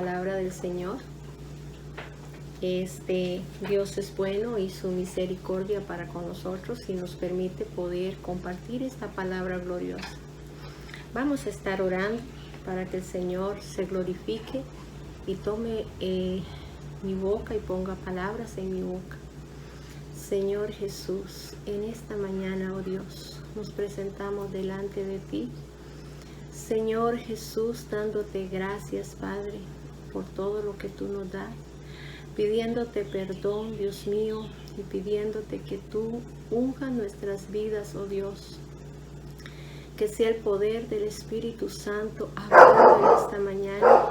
palabra del Señor. Dios es bueno y su misericordia para con nosotros y nos permite poder compartir esta palabra gloriosa. Vamos a estar orando para que el Señor se glorifique y tome mi boca y ponga palabras en mi boca. Señor Jesús, en esta mañana, oh Dios, nos presentamos delante de ti. Señor Jesús, dándote gracias, Padre, por todo lo que tú nos das, pidiéndote perdón, Dios mío, y pidiéndote que tú unjas nuestras vidas, oh Dios. Que sea el poder del Espíritu Santo hablando en esta mañana.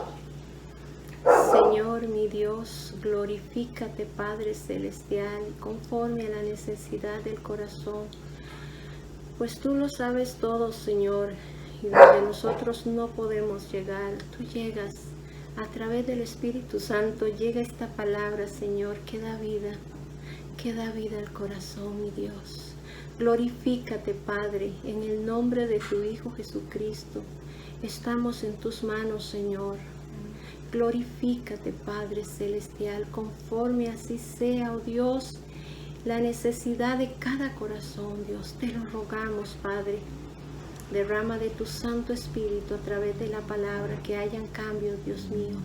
Señor, mi Dios, glorifícate, Padre Celestial, conforme a la necesidad del corazón. Pues tú lo sabes todo, Señor, y donde nosotros no podemos llegar, tú llegas. A través del Espíritu Santo llega esta palabra, Señor, que da vida al corazón, mi Dios. Glorifícate, Padre, en el nombre de tu Hijo Jesucristo. Estamos en tus manos, Señor. Glorifícate, Padre Celestial, conforme así sea, oh Dios, la necesidad de cada corazón, Dios. Te lo rogamos, Padre. Derrama de tu Santo Espíritu a través de la palabra, que hayan cambios, Dios mío.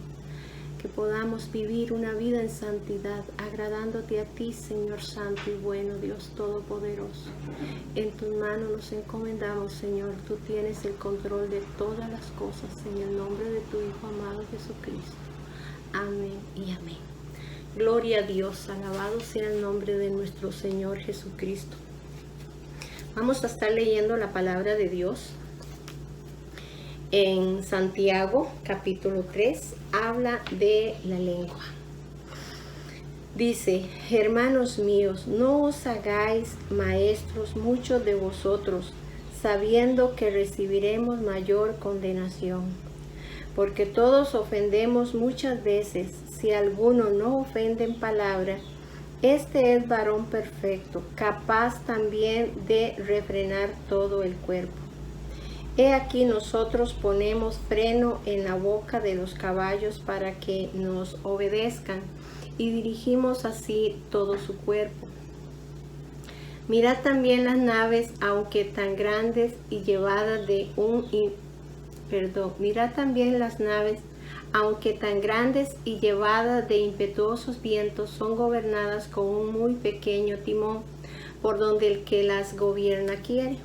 Que podamos vivir una vida en santidad, agradándote a ti, Señor Santo y bueno, Dios Todopoderoso. En tus manos nos encomendamos, Señor. Tú tienes el control de todas las cosas, en el nombre de tu Hijo amado Jesucristo. Amén y amén. Gloria a Dios, alabado sea el nombre de nuestro Señor Jesucristo. Vamos a estar leyendo la palabra de Dios. En Santiago, capítulo 3, habla de la lengua. Dice: hermanos míos, no os hagáis maestros muchos de vosotros, sabiendo que recibiremos mayor condenación. Porque todos ofendemos muchas veces. Si alguno no ofende en palabra, este es varón perfecto, capaz también de refrenar todo el cuerpo. He aquí nosotros ponemos freno en la boca de los caballos para que nos obedezcan, y dirigimos así todo su cuerpo. Mirad también las naves, aunque tan grandes y llevadas de impetuosos vientos, son gobernadas con un muy pequeño timón, por donde el que las gobierna quiere.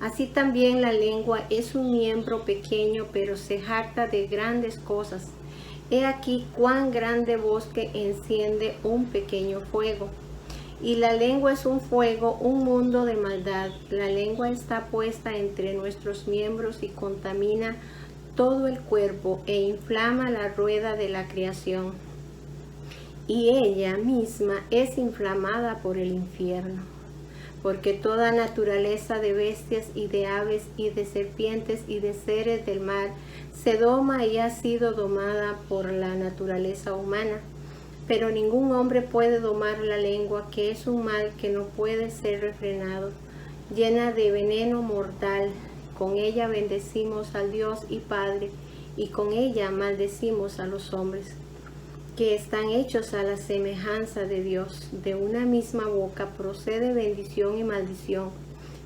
Así también la lengua es un miembro pequeño, pero se jacta de grandes cosas. He aquí cuán grande bosque enciende un pequeño fuego. Y la lengua es un fuego, un mundo de maldad. La lengua está puesta entre nuestros miembros y contamina todo el cuerpo e inflama la rueda de la creación. Y ella misma es inflamada por el infierno. Porque toda naturaleza de bestias y de aves y de serpientes y de seres del mar se doma y ha sido domada por la naturaleza humana. Pero ningún hombre puede domar la lengua, que es un mal que no puede ser refrenado, llena de veneno mortal. Con ella bendecimos al Dios y Padre, y con ella maldecimos a los hombres, que están hechos a la semejanza de Dios. De una misma boca procede bendición y maldición.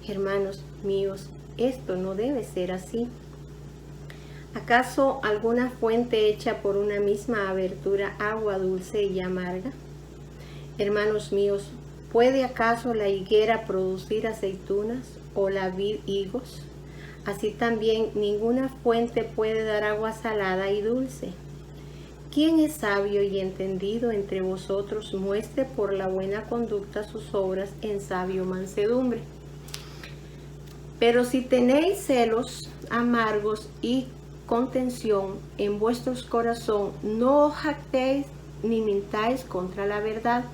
Hermanos míos, esto no debe ser así. ¿Acaso alguna fuente hecha por una misma abertura agua dulce y amarga? Hermanos míos, ¿puede acaso la higuera producir aceitunas o la vid higos? Así también ninguna fuente puede dar agua salada y dulce. ¿Quién es sabio y entendido entre vosotros? Muestre por la buena conducta sus obras en sabio mansedumbre. Pero si tenéis celos amargos y contención en vuestros corazones, no os jactéis ni mintáis contra la verdad,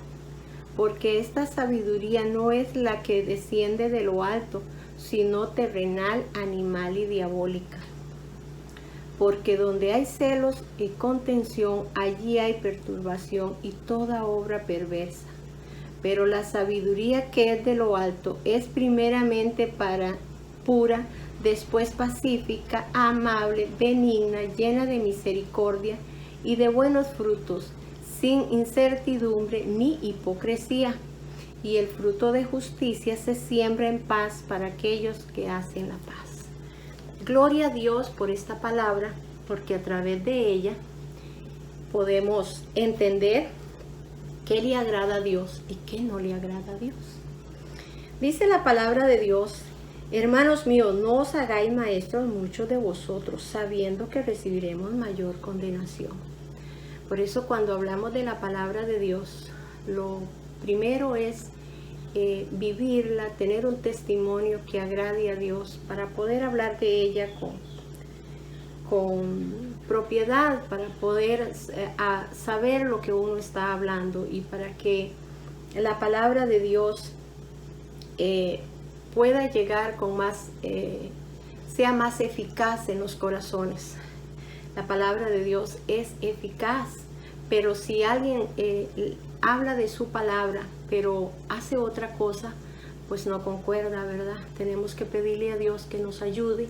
porque esta sabiduría no es la que desciende de lo alto, sino terrenal, animal y diabólica. Porque donde hay celos y contención, allí hay perturbación y toda obra perversa. Pero la sabiduría que es de lo alto es primeramente pura, después pacífica, amable, benigna, llena de misericordia y de buenos frutos, sin incertidumbre ni hipocresía. Y el fruto de justicia se siembra en paz para aquellos que hacen la paz. Gloria a Dios por esta palabra, porque a través de ella podemos entender qué le agrada a Dios y qué no le agrada a Dios. Dice la palabra de Dios: hermanos míos, no os hagáis maestros muchos de vosotros, sabiendo que recibiremos mayor condenación. Por eso cuando hablamos de la palabra de Dios, lo primero es vivirla, tener un testimonio que agrade a Dios para poder hablar de ella con propiedad, para poder saber lo que uno está hablando y para que la palabra de Dios pueda llegar con más, sea más eficaz en los corazones. La palabra de Dios es eficaz, pero si alguien habla de su palabra, pero hace otra cosa, pues no concuerda, ¿verdad? Tenemos que pedirle a Dios que nos ayude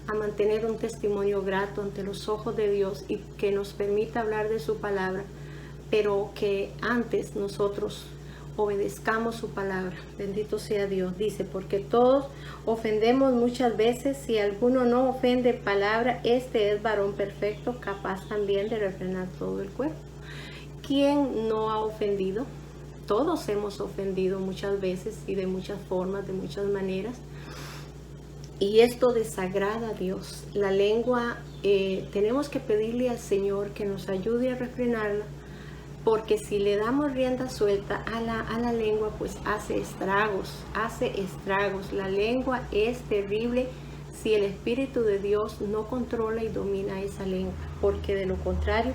a mantener un testimonio grato ante los ojos de Dios y que nos permita hablar de su palabra, pero que antes nosotros obedezcamos su palabra. Bendito sea Dios. Dice: porque todos ofendemos muchas veces. Si alguno no ofende palabra, este es varón perfecto, capaz también de refrenar todo el cuerpo. ¿Quién no ha ofendido? Todos hemos ofendido muchas veces y de muchas formas, de muchas maneras. Y esto desagrada a Dios. La lengua, tenemos que pedirle al Señor que nos ayude a refrenarla, porque si le damos rienda suelta a la lengua, pues hace estragos. La lengua es terrible si el Espíritu de Dios no controla y domina esa lengua, porque de lo contrario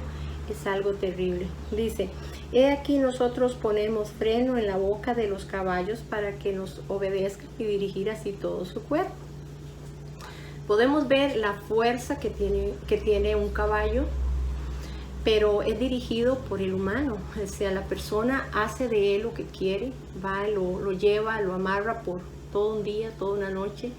es algo terrible. Dice: he aquí nosotros ponemos freno en la boca de los caballos para que nos obedezcan y dirigir así todo su cuerpo. Podemos ver la fuerza que tiene un caballo, pero es dirigido por el humano. O sea, la persona hace de él lo que quiere, va, lo lleva, lo amarra por todo un día, toda una noche,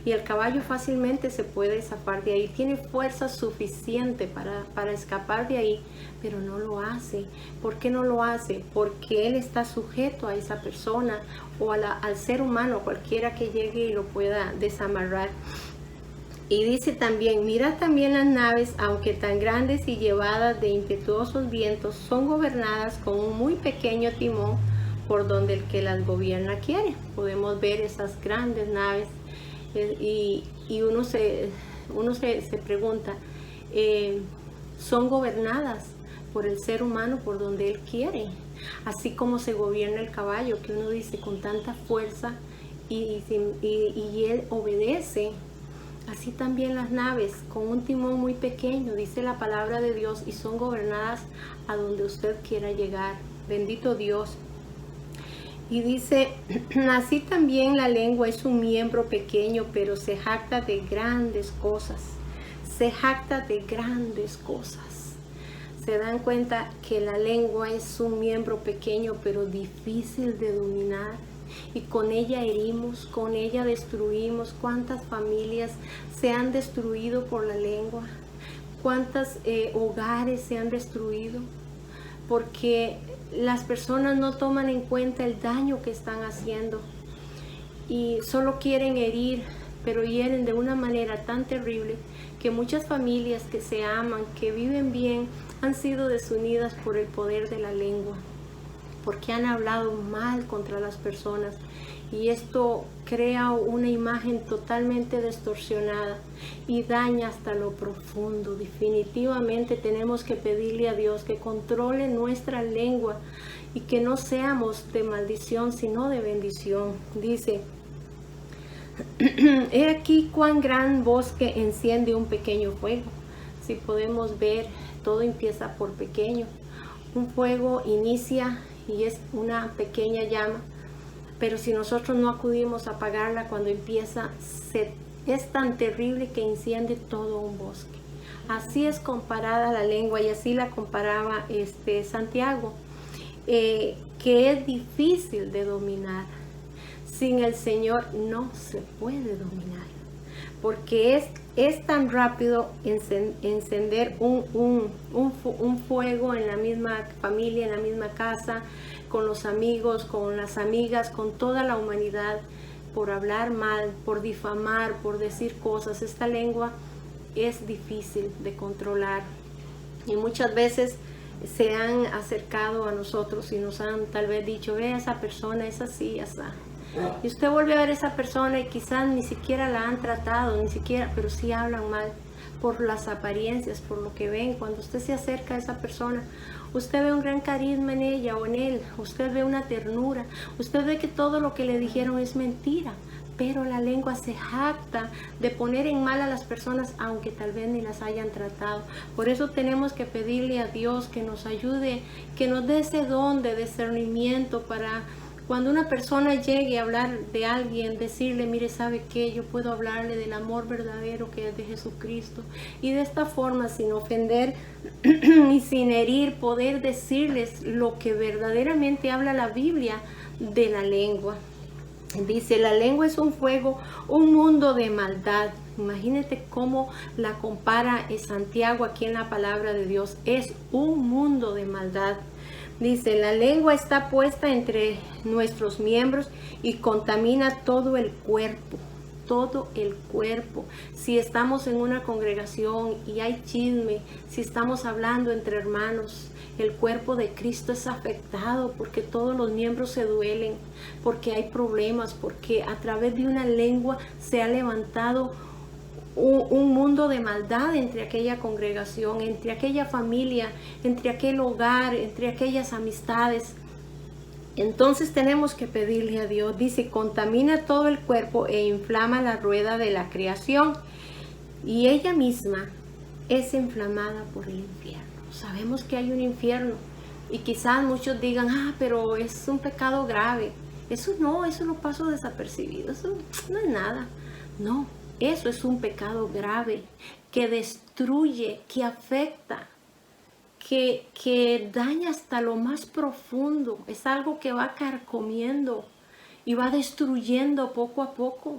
y el caballo fácilmente se puede zafar de ahí. Tiene fuerza suficiente para escapar de ahí, pero no lo hace. ¿Por qué no lo hace? Porque él está sujeto a esa persona o al ser humano, cualquiera que llegue y lo pueda desamarrar. Y dice también: mirad también las naves, aunque tan grandes y llevadas de impetuosos vientos, son gobernadas con un muy pequeño timón, por donde el que las gobierna quiere. Podemos ver esas grandes naves y uno se pregunta, son gobernadas por el ser humano por donde él quiere, así como se gobierna el caballo, que uno dice con tanta fuerza y él obedece. Así también las naves, con un timón muy pequeño, dice la palabra de Dios, y son gobernadas a donde usted quiera llegar. Bendito Dios. Y dice: así también la lengua es un miembro pequeño, pero se jacta de grandes cosas. Se jacta de grandes cosas. Se dan cuenta que la lengua es un miembro pequeño, pero difícil de dominar. Y con ella herimos, con ella destruimos. ¿Cuántas familias se han destruido por la lengua? ¿Cuántos hogares se han destruido? Porque las personas no toman en cuenta el daño que están haciendo y solo quieren herir, pero hieren de una manera tan terrible que muchas familias que se aman, que viven bien, han sido desunidas por el poder de la lengua, porque han hablado mal contra las personas, y esto crea una imagen totalmente distorsionada y daña hasta lo profundo. Definitivamente tenemos que pedirle a Dios que controle nuestra lengua y que no seamos de maldición sino de bendición. Dice: he aquí cuán gran bosque enciende un pequeño fuego. Si podemos ver, todo empieza por pequeño. Un fuego inicia y es una pequeña llama, pero si nosotros no acudimos a apagarla cuando empieza, es tan terrible que enciende todo un bosque. Así es comparada la lengua, y así la comparaba Santiago, que es difícil de dominar. Sin el Señor no se puede dominar, porque es tan rápido encender un fuego en la misma familia, en la misma casa, con los amigos, con las amigas, con toda la humanidad, por hablar mal, por difamar, por decir cosas. Esta lengua es difícil de controlar y muchas veces se han acercado a nosotros y nos han tal vez dicho, ve, esa persona es así, así. Y usted vuelve a ver a esa persona y quizás ni siquiera la han tratado, ni siquiera, pero sí hablan mal por las apariencias, por lo que ven. Cuando usted se acerca a esa persona, usted ve un gran carisma en ella o en él, usted ve una ternura, usted ve que todo lo que le dijeron es mentira, pero la lengua se jacta de poner en mal a las personas, aunque tal vez ni las hayan tratado. Por eso tenemos que pedirle a Dios que nos ayude, que nos dé ese don de discernimiento para cuando una persona llegue a hablar de alguien, decirle, mire, ¿sabe qué? Yo puedo hablarle del amor verdadero que es de Jesucristo. Y de esta forma, sin ofender y sin herir, poder decirles lo que verdaderamente habla la Biblia de la lengua. Dice, la lengua es un fuego, un mundo de maldad. Imagínate cómo la compara Santiago aquí en la palabra de Dios. Es un mundo de maldad. Dice, la lengua está puesta entre nuestros miembros y contamina todo el cuerpo. Todo el cuerpo. Si estamos en una congregación y hay chisme, si estamos hablando entre hermanos, el cuerpo de Cristo es afectado porque todos los miembros se duelen, porque hay problemas, porque a través de una lengua se ha levantado un mundo de maldad entre aquella congregación, entre aquella familia, entre aquel hogar, entre aquellas amistades. Entonces tenemos que pedirle a Dios, dice, contamina todo el cuerpo e inflama la rueda de la creación, y ella misma es inflamada por el infierno. Sabemos que hay un infierno y quizás muchos digan, pero es un pecado grave. Eso no paso desapercibido, eso no es nada. No, eso es un pecado grave que destruye, que afecta, que daña hasta lo más profundo. Es algo que va carcomiendo y va destruyendo poco a poco.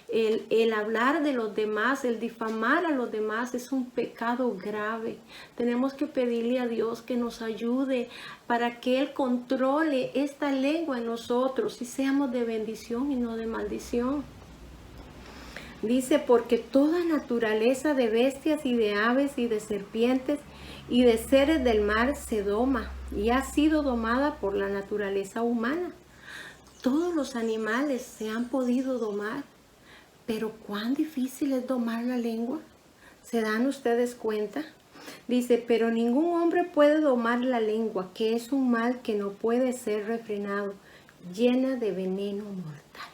El hablar de los demás, el difamar a los demás es un pecado grave. Tenemos que pedirle a Dios que nos ayude para que Él controle esta lengua en nosotros y seamos de bendición y no de maldición. Dice, porque toda naturaleza de bestias y de aves y de serpientes y de seres del mar se doma y ha sido domada por la naturaleza humana. Todos los animales se han podido domar, pero cuán difícil es domar la lengua. ¿Se dan ustedes cuenta? Dice, pero ningún hombre puede domar la lengua, que es un mal que no puede ser refrenado, llena de veneno mortal.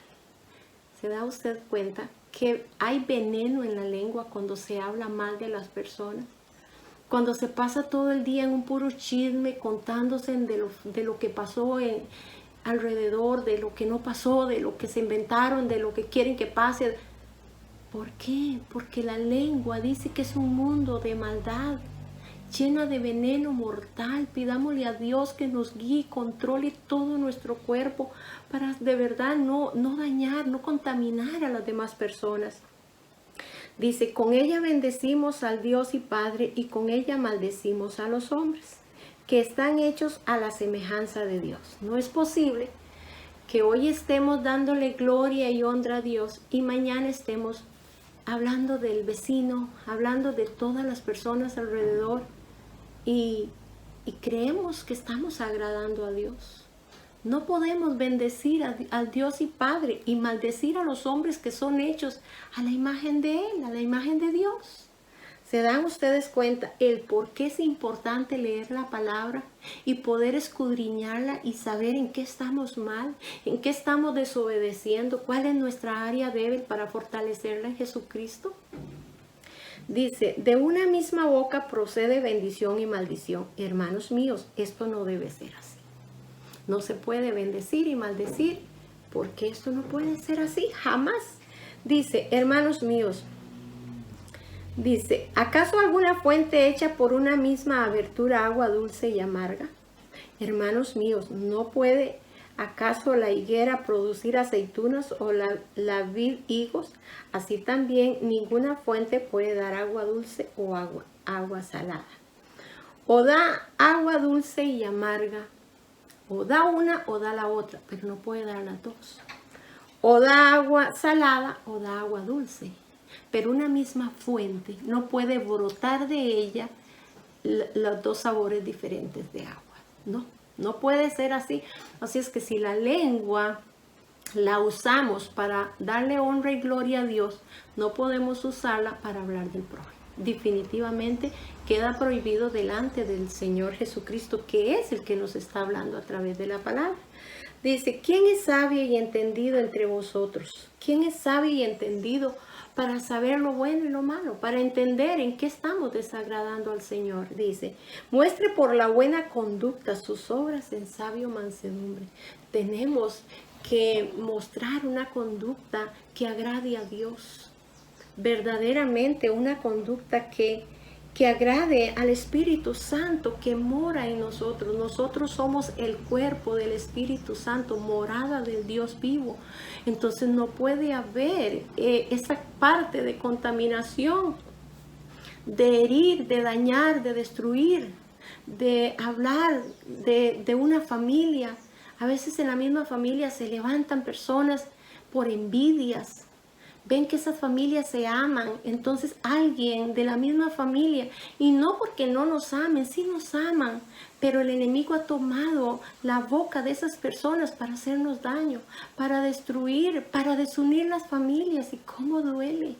¿Se da usted cuenta que hay veneno en la lengua cuando se habla mal de las personas? Cuando se pasa todo el día en un puro chisme, contándose de lo que pasó alrededor, de lo que no pasó, de lo que se inventaron, de lo que quieren que pase. ¿Por qué? Porque la lengua dice que es un mundo de maldad, llena de veneno mortal. Pidámosle a Dios que nos guíe y controle todo nuestro cuerpo para de verdad no dañar, no contaminar a las demás personas. Dice, con ella bendecimos al Dios y Padre y con ella maldecimos a los hombres, que están hechos a la semejanza de Dios. No es posible que hoy estemos dándole gloria y honra a Dios y mañana estemos hablando del vecino, hablando de todas las personas alrededor y creemos que estamos agradando a Dios. No podemos bendecir al Dios y Padre y maldecir a los hombres que son hechos a la imagen de Él, a la imagen de Dios. ¿Se dan ustedes cuenta el por qué es importante leer la palabra y poder escudriñarla y saber en qué estamos mal, en qué estamos desobedeciendo, cuál es nuestra área débil para fortalecerla en Jesucristo? Dice, de una misma boca procede bendición y maldición. Hermanos míos, esto no debe ser así. No se puede bendecir y maldecir porque esto no puede ser así, jamás. Dice, hermanos míos, dice, ¿acaso alguna fuente hecha por una misma abertura agua dulce y amarga? Hermanos míos, no puede ¿Acaso la higuera producir aceitunas o la vid higos? Así también ninguna fuente puede dar agua dulce o agua salada. O da agua dulce y amarga, o da una o da la otra, pero no puede dar las dos. O da agua salada o da agua dulce, pero una misma fuente no puede brotar de ella los dos sabores diferentes de agua. No puede ser así. Así es que si la lengua la usamos para darle honra y gloria a Dios, no podemos usarla para hablar del prójimo. Definitivamente queda prohibido delante del Señor Jesucristo, que es el que nos está hablando a través de la palabra. Dice, ¿quién es sabio y entendido entre vosotros? ¿Quién es sabio y entendido para saber lo bueno y lo malo? Para entender en qué estamos desagradando al Señor. Dice, muestre por la buena conducta sus obras en sabio mansedumbre. Tenemos que mostrar una conducta que agrade a Dios. Verdaderamente una conducta que agrade al Espíritu Santo que mora en nosotros. Nosotros somos el cuerpo del Espíritu Santo, morada del Dios vivo. Entonces no puede haber esa parte de contaminación, de herir, de dañar, de destruir, de hablar de una familia. A veces en la misma familia se levantan personas por envidias. Ven que esas familias se aman, entonces alguien de la misma familia, y no porque no nos amen, sí nos aman, pero el enemigo ha tomado la boca de esas personas para hacernos daño, para destruir, para desunir las familias. Y cómo duele,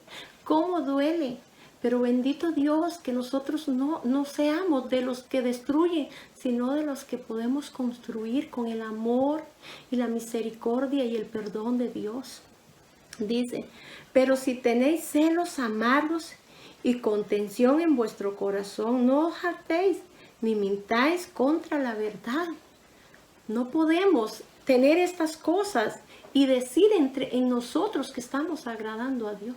pero bendito Dios que nosotros no seamos de los que destruyen, sino de los que podemos construir con el amor y la misericordia y el perdón de Dios. Dice, pero si tenéis celos amargos y contención en vuestro corazón, no os hartéis ni mintáis contra la verdad. No podemos tener estas cosas y decir en nosotros que estamos agradando a Dios,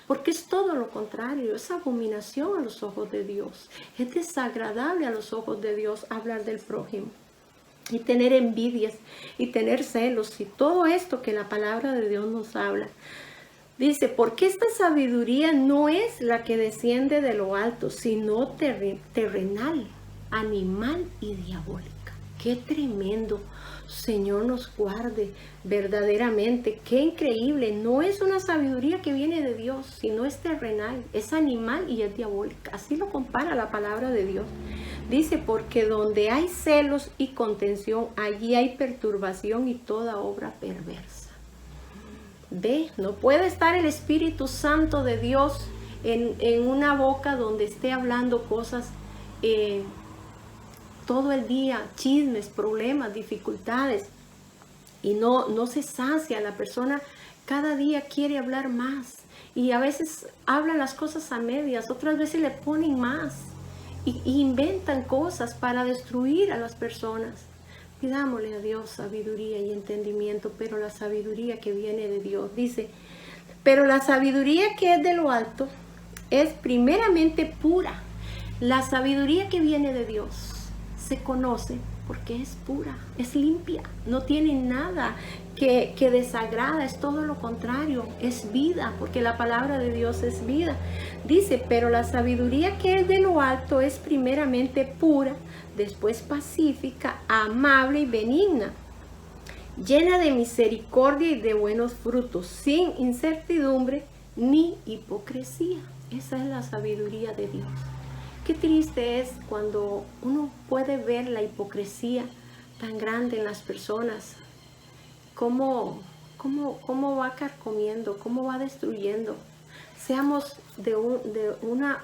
porque es todo lo contrario, es abominación a los ojos de Dios, es desagradable a los ojos de Dios hablar del prójimo. Y tener envidias y tener celos y todo esto que la palabra de Dios nos habla. Dice, porque esta sabiduría no es la que desciende de lo alto, sino terrenal, animal y diabólica. ¡Qué tremendo! Señor nos guarde verdaderamente. ¡Qué increíble! No es una sabiduría que viene de Dios, sino es terrenal, es animal y es diabólica. Así lo compara la palabra de Dios. Dice, porque donde hay celos y contención, allí hay perturbación y toda obra perversa. Ve, no puede estar el Espíritu Santo de Dios en una boca donde esté hablando cosas todo el día, chismes, problemas, dificultades, y no se sacia. La persona cada día quiere hablar más, y a veces hablan las cosas a medias, otras veces le ponen más. Y inventan cosas para destruir a las personas. Pidámosle a Dios sabiduría y entendimiento, pero la sabiduría que viene de Dios. Dice, pero la sabiduría que es de lo alto es primeramente pura. La sabiduría que viene de Dios se conoce porque es pura, es limpia, no tiene nada que desagrada, es todo lo contrario, es vida, porque la palabra de Dios es vida. Dice, pero la sabiduría que es de lo alto es primeramente pura, después pacífica, amable y benigna, llena de misericordia y de buenos frutos, sin incertidumbre ni hipocresía. Esa es la sabiduría de Dios. Qué triste es cuando uno puede ver la hipocresía tan grande en las personas, cómo va carcomiendo, cómo va destruyendo. Seamos de una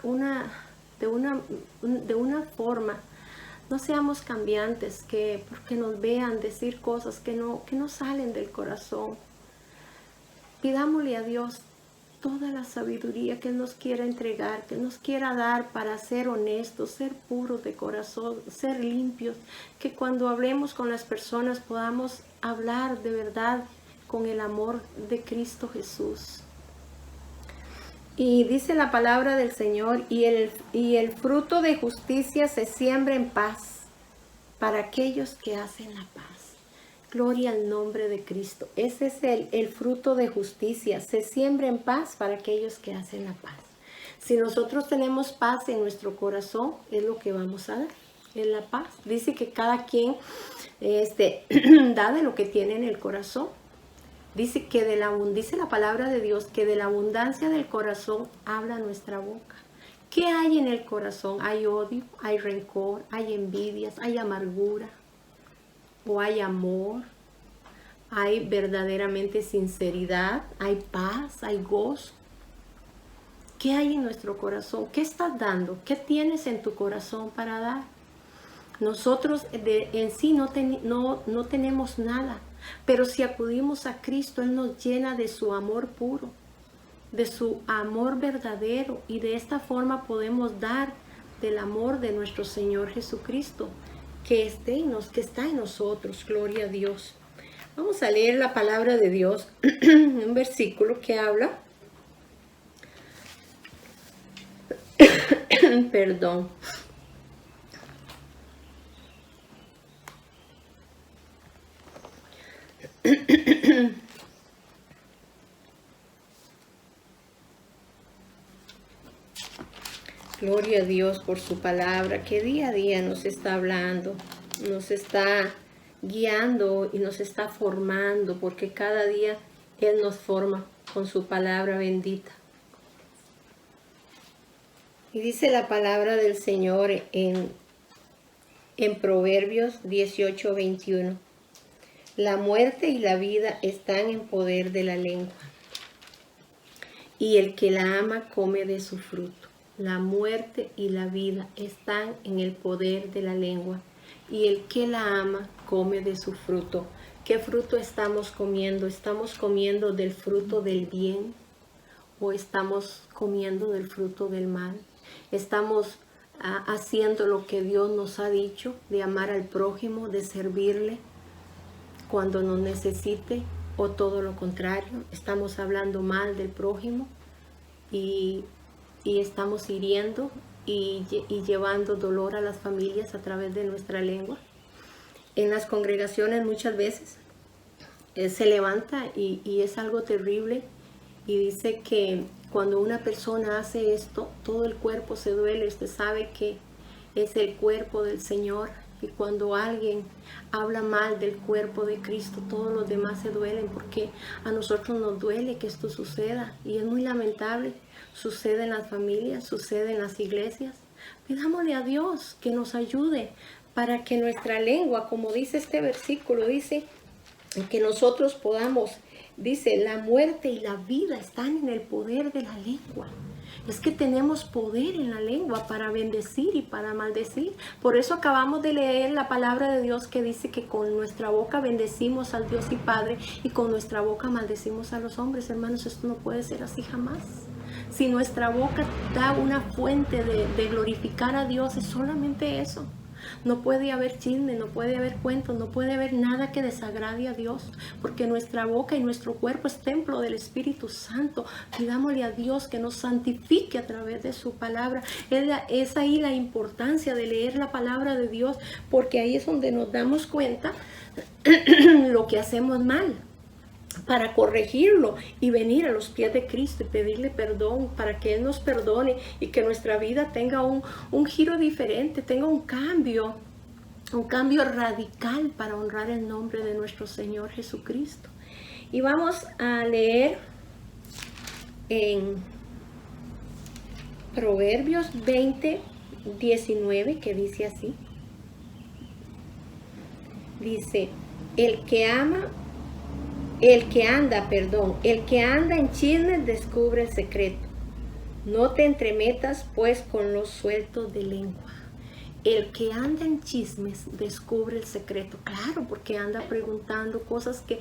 forma, no seamos cambiantes, porque nos vean decir cosas que no salen del corazón. Pidámosle a Dios toda la sabiduría que Él nos quiera entregar, que nos quiera dar para ser honestos, ser puros de corazón, ser limpios, que cuando hablemos con las personas podamos hablar de verdad con el amor de Cristo Jesús. Y dice la palabra del Señor, y el fruto de justicia se siembra en paz para aquellos que hacen la paz. Gloria al nombre de Cristo. Ese es el fruto de justicia. Se siembra en paz para aquellos que hacen la paz. Si nosotros tenemos paz en nuestro corazón, es lo que vamos a dar, es la paz. Dice que cada quien da de lo que tiene en el corazón. Dice que dice la palabra de Dios que de la abundancia del corazón habla nuestra boca. ¿Qué hay en el corazón? Hay odio, hay rencor, hay envidias, hay amargura, o hay amor, hay verdaderamente sinceridad, hay paz, hay gozo. ¿Qué hay en nuestro corazón? ¿Qué estás dando? ¿Qué tienes en tu corazón para dar? Nosotros en sí no tenemos nada, pero si acudimos a Cristo, Él nos llena de su amor puro, de su amor verdadero, y de esta forma podemos dar del amor de nuestro Señor Jesucristo, que está en nosotros. Gloria a Dios. Vamos a leer la palabra de Dios, un versículo que habla, perdón, gloria a Dios por su palabra, que día a día nos está hablando, nos está guiando y nos está formando, porque cada día Él nos forma con su palabra bendita. Y dice la palabra del Señor en Proverbios 18:21. La muerte y la vida están en poder de la lengua, y el que la ama come de su fruto. La muerte y la vida están en el poder de la lengua, y el que la ama come de su fruto. ¿Qué fruto estamos comiendo? ¿Estamos comiendo del fruto del bien o estamos comiendo del fruto del mal? ¿Estamos haciendo lo que Dios nos ha dicho, de amar al prójimo, de servirle cuando nos necesite, o todo lo contrario? Estamos hablando mal del prójimo y estamos hiriendo y llevando dolor a las familias a través de nuestra lengua. En las congregaciones muchas veces se levanta y es algo terrible, y dice que cuando una persona hace esto, todo el cuerpo se duele. Usted sabe que es el cuerpo del Señor, y cuando alguien habla mal del cuerpo de Cristo, todos los demás se duelen, porque a nosotros nos duele que esto suceda, y es muy lamentable. Sucede en las familias, sucede en las iglesias. Pidámosle a Dios que nos ayude para que nuestra lengua, como dice este versículo, dice que nosotros podamos, dice, la muerte y la vida están en el poder de la lengua. Es que tenemos poder en la lengua para bendecir y para maldecir. Por eso acabamos de leer la palabra de Dios, que dice que con nuestra boca bendecimos al Dios y Padre, y con nuestra boca maldecimos a los hombres. Hermanos, esto no puede ser así jamás. Si nuestra boca da una fuente de glorificar a Dios, es solamente eso. No puede haber chisme, no puede haber cuentos, no puede haber nada que desagrade a Dios, porque nuestra boca y nuestro cuerpo es templo del Espíritu Santo. Pidámosle a Dios que nos santifique a través de su palabra. Es ahí la importancia de leer la palabra de Dios, porque ahí es donde nos damos cuenta lo que hacemos mal, para corregirlo y venir a los pies de Cristo y pedirle perdón, para que Él nos perdone y que nuestra vida tenga un giro diferente, tenga un cambio radical para honrar el nombre de nuestro Señor Jesucristo. Y vamos a leer en Proverbios 20:19, que dice así. Dice, el que anda en chismes descubre el secreto. No te entremetas pues con los sueltos de lengua. El que anda en chismes descubre el secreto. Claro, porque anda preguntando cosas que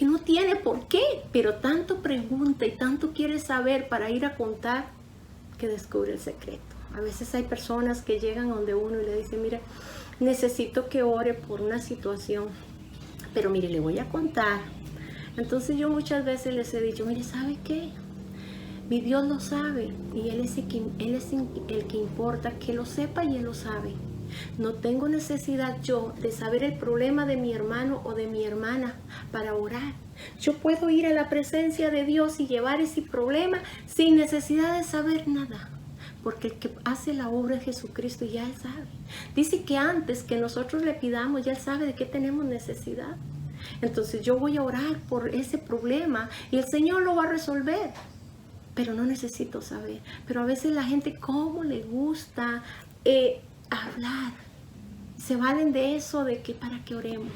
no tiene por qué, pero tanto pregunta y tanto quiere saber para ir a contar, que descubre el secreto. A veces hay personas que llegan donde uno y le dicen, mire, necesito que ore por una situación, pero mire, le voy a contar. Entonces yo muchas veces les he dicho, mire, ¿sabe qué? Mi Dios lo sabe, y Él es el que importa que lo sepa, y Él lo sabe. No tengo necesidad yo de saber el problema de mi hermano o de mi hermana para orar. Yo puedo ir a la presencia de Dios y llevar ese problema sin necesidad de saber nada. Porque el que hace la obra es Jesucristo y ya Él sabe. Dice que antes que nosotros le pidamos, ya Él sabe de qué tenemos necesidad. Entonces yo voy a orar por ese problema y el Señor lo va a resolver. Pero no necesito saber. Pero a veces la gente, ¿cómo le gusta hablar? Se valen de eso, de que para que oremos.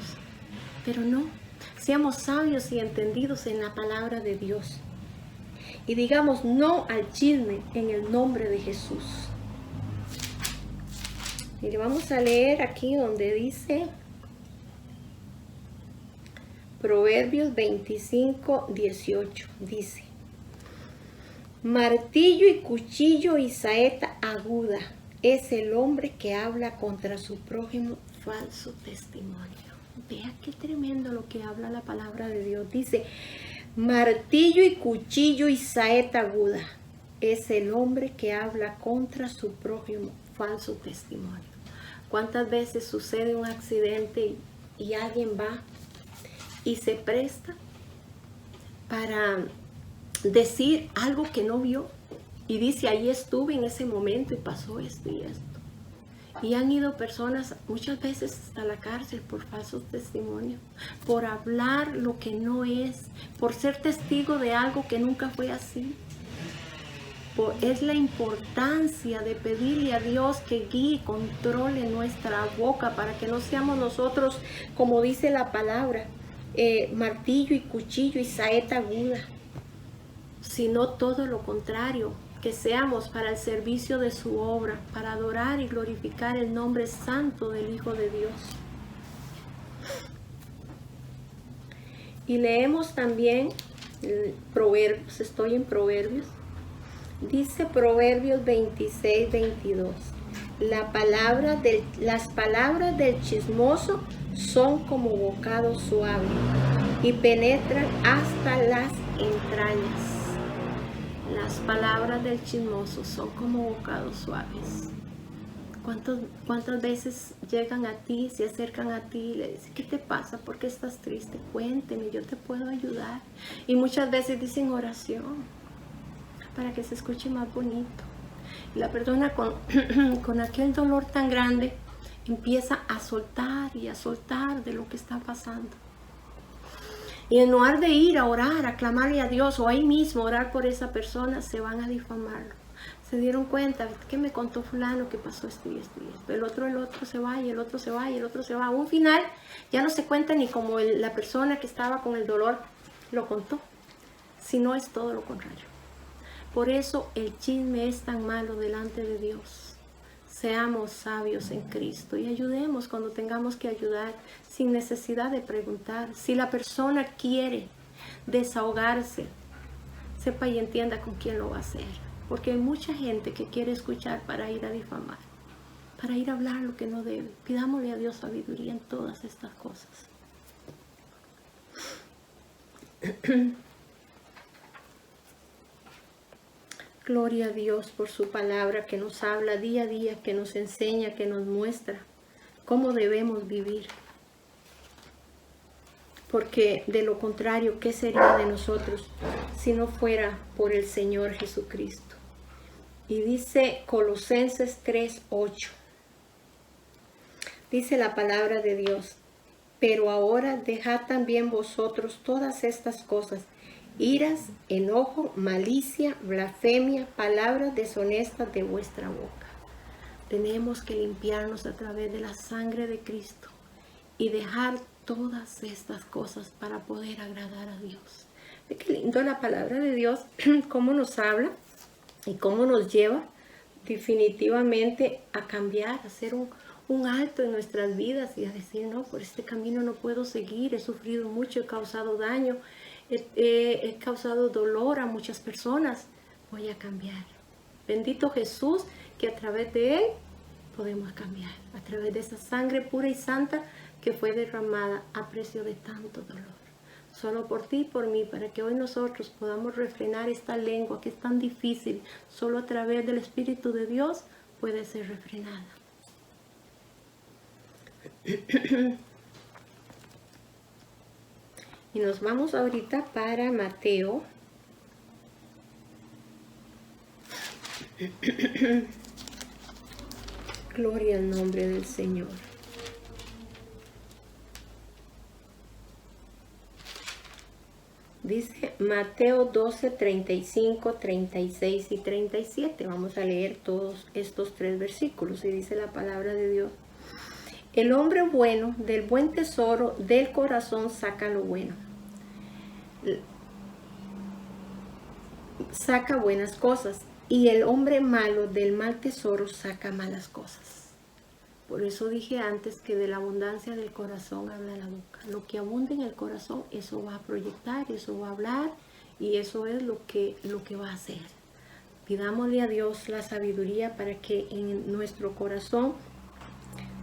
Pero no. Seamos sabios y entendidos en la palabra de Dios. Y digamos no al chisme en el nombre de Jesús. Y vamos a leer aquí donde dice Proverbios 25, 18. Dice: martillo y cuchillo y saeta aguda es el hombre que habla contra su prójimo falso testimonio. Vea qué tremendo lo que habla la palabra de Dios. Dice: martillo y cuchillo y saeta aguda es el hombre que habla contra su prójimo falso testimonio. ¿Cuántas veces sucede un accidente y alguien va y se presta para decir algo que no vio? Y dice, ahí estuve en ese momento y pasó esto y esto. Y han ido personas muchas veces a la cárcel por falsos testimonios, por hablar lo que no es, por ser testigo de algo que nunca fue así. Es la importancia de pedirle a Dios que guíe y controle nuestra boca para que no seamos nosotros, como dice la palabra, martillo y cuchillo y saeta aguda, sino todo lo contrario. Que seamos para el servicio de su obra, para adorar y glorificar el nombre santo del Hijo de Dios. Y leemos también Proverbios, estoy en Proverbios. Dice Proverbios 26, 22. Las palabras del chismoso son como bocado suave y penetran hasta las entrañas. Las palabras del chismoso son como bocados suaves. ¿Cuántas veces llegan a ti, se acercan a ti y le dicen, ¿qué te pasa? ¿Por qué estás triste? Cuénteme, yo te puedo ayudar. Y muchas veces dicen oración para que se escuche más bonito. Y la persona con aquel dolor tan grande empieza a soltar y a soltar de lo que está pasando. Y en lugar de ir a orar, a clamarle a Dios o ahí mismo orar por esa persona, se van a difamarlo. Se dieron cuenta que me contó fulano que pasó esto y esto y esto. El otro se va y el otro se va y el otro se va. A un final ya no se cuenta ni como la persona que estaba con el dolor lo contó, sino es todo lo contrario. Por eso el chisme es tan malo delante de Dios. Seamos sabios en Cristo y ayudemos cuando tengamos que ayudar sin necesidad de preguntar. Si la persona quiere desahogarse, sepa y entienda con quién lo va a hacer. Porque hay mucha gente que quiere escuchar para ir a difamar, para ir a hablar lo que no debe. Pidámosle a Dios sabiduría en todas estas cosas. Gloria a Dios por su palabra que nos habla día a día, que nos enseña, que nos muestra cómo debemos vivir. Porque de lo contrario, ¿qué sería de nosotros si no fuera por el Señor Jesucristo? Y dice Colosenses 3:8. Dice la palabra de Dios, pero ahora dejad también vosotros todas estas cosas: iras, enojo, malicia, blasfemia, palabras deshonestas de vuestra boca. Tenemos que limpiarnos a través de la sangre de Cristo y dejar todas estas cosas para poder agradar a Dios. Ve qué lindo la palabra de Dios, cómo nos habla y cómo nos lleva definitivamente a cambiar, a hacer un alto en nuestras vidas y a decir, no, por este camino no puedo seguir, he sufrido mucho, he causado daño, he causado dolor a muchas personas, voy a cambiar. Bendito Jesús, que a través de Él podemos cambiar, a través de esa sangre pura y santa que fue derramada a precio de tanto dolor. Solo por ti y por mí, para que hoy nosotros podamos refrenar esta lengua que es tan difícil, solo a través del Espíritu de Dios puede ser refrenada. Y nos vamos ahorita para Mateo. Gloria al nombre del Señor. Dice Mateo 12, 35, 36 y 37. Vamos a leer todos estos 3 versículos. Y dice la palabra de Dios. El hombre bueno del buen tesoro del corazón saca lo bueno. Saca buenas cosas. Y el hombre malo del mal tesoro saca malas cosas. Por eso dije antes que de la abundancia del corazón habla la boca. Lo que abunda en el corazón, eso va a proyectar, eso va a hablar y eso es lo que va a hacer. Pidámosle a Dios la sabiduría para que en nuestro corazón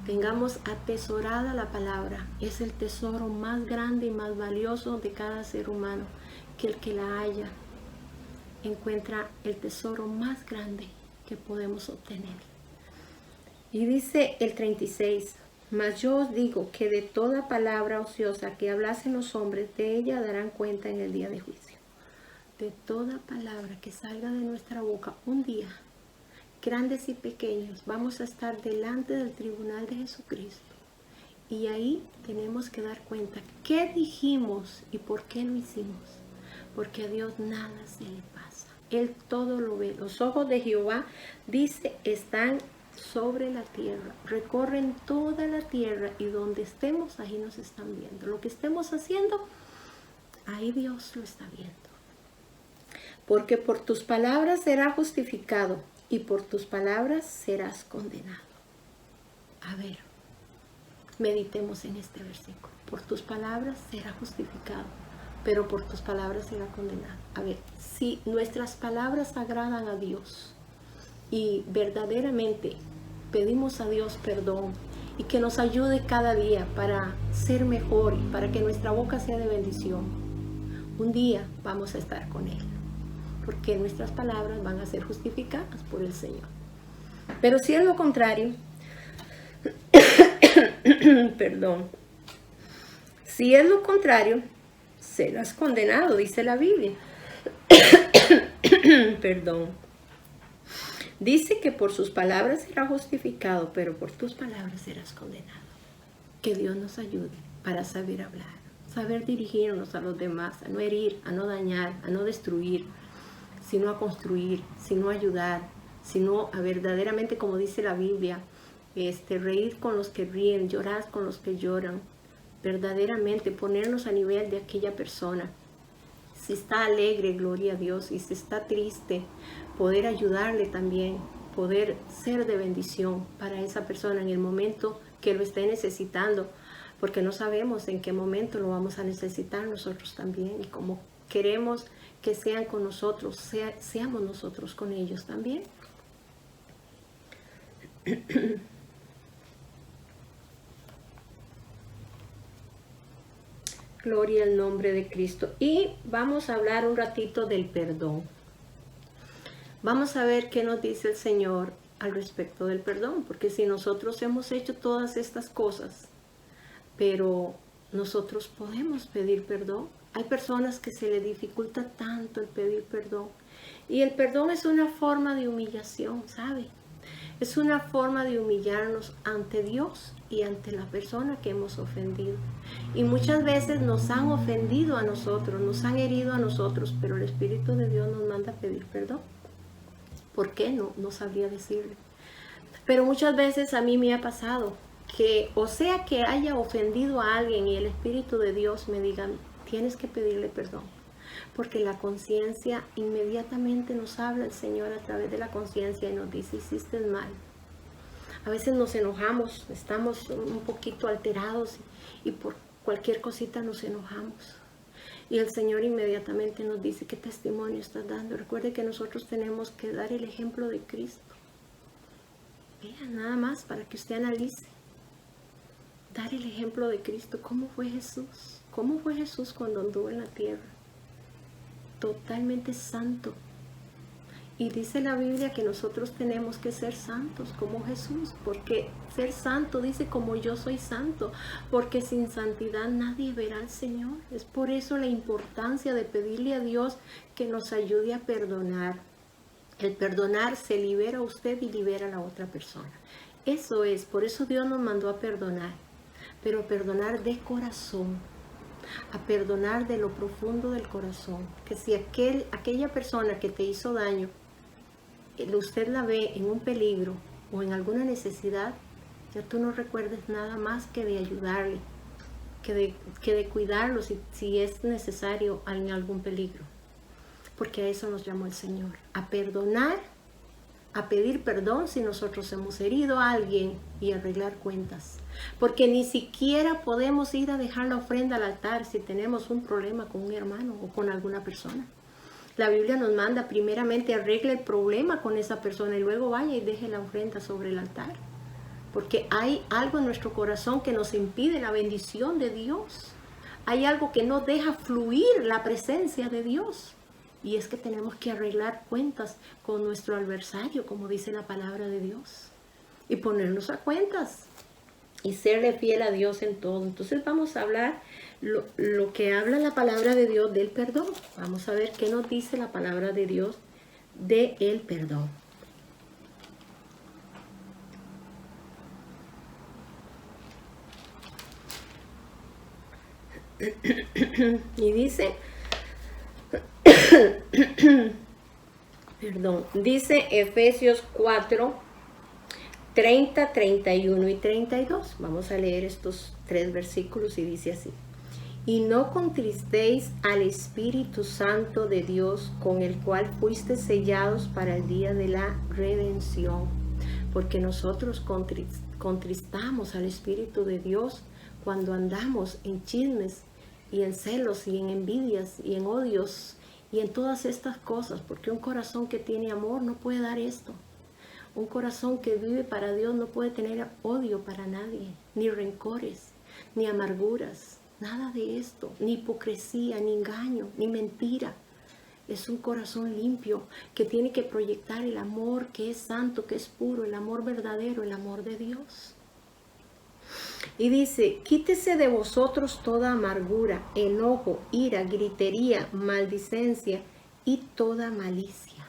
tengamos atesorada la palabra. Es el tesoro más grande y más valioso de cada ser humano, que el que la haya encuentra el tesoro más grande que podemos obtener. Y dice el 36, mas yo os digo que de toda palabra ociosa que hablasen los hombres, de ella darán cuenta en el día de juicio. De toda palabra que salga de nuestra boca un día, grandes y pequeños, vamos a estar delante del tribunal de Jesucristo. Y ahí tenemos que dar cuenta qué dijimos y por qué lo hicimos. Porque a Dios nada se le pasa. Él todo lo ve. Los ojos de Jehová, dice, están sobre la tierra. Recorren toda la tierra y donde estemos, ahí nos están viendo. Lo que estemos haciendo, ahí Dios lo está viendo. Porque por tus palabras serás justificado y por tus palabras serás condenado. A ver, meditemos en este versículo. Por tus palabras serás justificado, pero por tus palabras será condenado. A ver, si nuestras palabras agradan a Dios y verdaderamente pedimos a Dios perdón y que nos ayude cada día para ser mejor y para que nuestra boca sea de bendición, un día vamos a estar con Él, porque nuestras palabras van a ser justificadas por el Señor. Pero si es lo contrario, perdón, si es lo contrario, serás condenado, dice la Biblia. Perdón. Dice que por sus palabras será justificado, pero por tus palabras serás condenado. Que Dios nos ayude para saber hablar, saber dirigirnos a los demás, a no herir, a no dañar, a no destruir, sino a construir, sino a ayudar, sino a verdaderamente, como dice la Biblia, reír con los que ríen, llorar con los que lloran, verdaderamente ponernos a nivel de aquella persona. Si está alegre, gloria a Dios, y si está triste, poder ayudarle también, poder ser de bendición para esa persona en el momento que lo esté necesitando, porque no sabemos en qué momento lo vamos a necesitar nosotros también, y como queremos que sean con nosotros, seamos nosotros con ellos también. Gloria al nombre de Cristo. Y vamos a hablar un ratito del perdón. Vamos a ver qué nos dice el Señor al respecto del perdón, porque si nosotros hemos hecho todas estas cosas, pero nosotros podemos pedir perdón. Hay personas que se les dificulta tanto el pedir perdón. Y el perdón es una forma de humillación, ¿sabe? Es una forma de humillarnos ante Dios y ante la persona que hemos ofendido. Y muchas veces nos han ofendido a nosotros, nos han herido a nosotros, pero el Espíritu de Dios nos manda a pedir perdón. ¿Por qué? No sabría decirle. Pero muchas veces a mí me ha pasado que, o sea que haya ofendido a alguien y el Espíritu de Dios me diga, tienes que pedirle perdón. Porque la conciencia inmediatamente nos habla el Señor a través de la conciencia y nos dice, hiciste mal. A veces nos enojamos, estamos un poquito alterados y por cualquier cosita nos enojamos. Y el Señor inmediatamente nos dice, ¿qué testimonio estás dando? Recuerde que nosotros tenemos que dar el ejemplo de Cristo. Vean, nada más para que usted analice. Dar el ejemplo de Cristo. ¿Cómo fue Jesús? ¿Cómo fue Jesús cuando anduvo en la tierra? Totalmente santo. Y dice la Biblia que nosotros tenemos que ser santos como Jesús, porque ser santo dice como yo soy santo, porque sin santidad nadie verá al Señor. Es por eso la importancia de pedirle a Dios que nos ayude a perdonar. El perdonar se libera a usted y libera a la otra persona. Eso es, por eso Dios nos mandó a perdonar, pero perdonar de corazón, a perdonar de lo profundo del corazón. Que si aquella persona que te hizo daño, usted la ve en un peligro o en alguna necesidad, ya tú no recuerdes nada más que de ayudarle, que de cuidarlo si es necesario en algún peligro. Porque a eso nos llamó el Señor, a perdonar, a pedir perdón si nosotros hemos herido a alguien y arreglar cuentas. Porque ni siquiera podemos ir a dejar la ofrenda al altar si tenemos un problema con un hermano o con alguna persona. La Biblia nos manda primeramente arregle el problema con esa persona y luego vaya y deje la ofrenda sobre el altar. Porque hay algo en nuestro corazón que nos impide la bendición de Dios. Hay algo que no deja fluir la presencia de Dios. Y es que tenemos que arreglar cuentas con nuestro adversario, como dice la palabra de Dios. Y ponernos a cuentas. Y serle fiel a Dios en todo. Entonces vamos a hablar lo que habla la palabra de Dios del perdón. Vamos a ver qué nos dice la palabra de Dios del perdón. Y dice, dice Efesios 4, 30, 31 y 32. Vamos a leer estos 3 versículos y dice así. Y no contristéis al Espíritu Santo de Dios, con el cual fuiste sellados para el día de la redención. Porque nosotros contristamos al Espíritu de Dios cuando andamos en chismes y en celos y en envidias y en odios y en todas estas cosas. Porque un corazón que tiene amor no puede dar esto. Un corazón que vive para Dios no puede tener odio para nadie, ni rencores, ni amarguras, nada de esto, ni hipocresía, ni engaño, ni mentira. Es un corazón limpio que tiene que proyectar el amor que es santo, que es puro, el amor verdadero, el amor de Dios. Y dice, quítese de vosotros toda amargura, enojo, ira, gritería, maldicencia y toda malicia.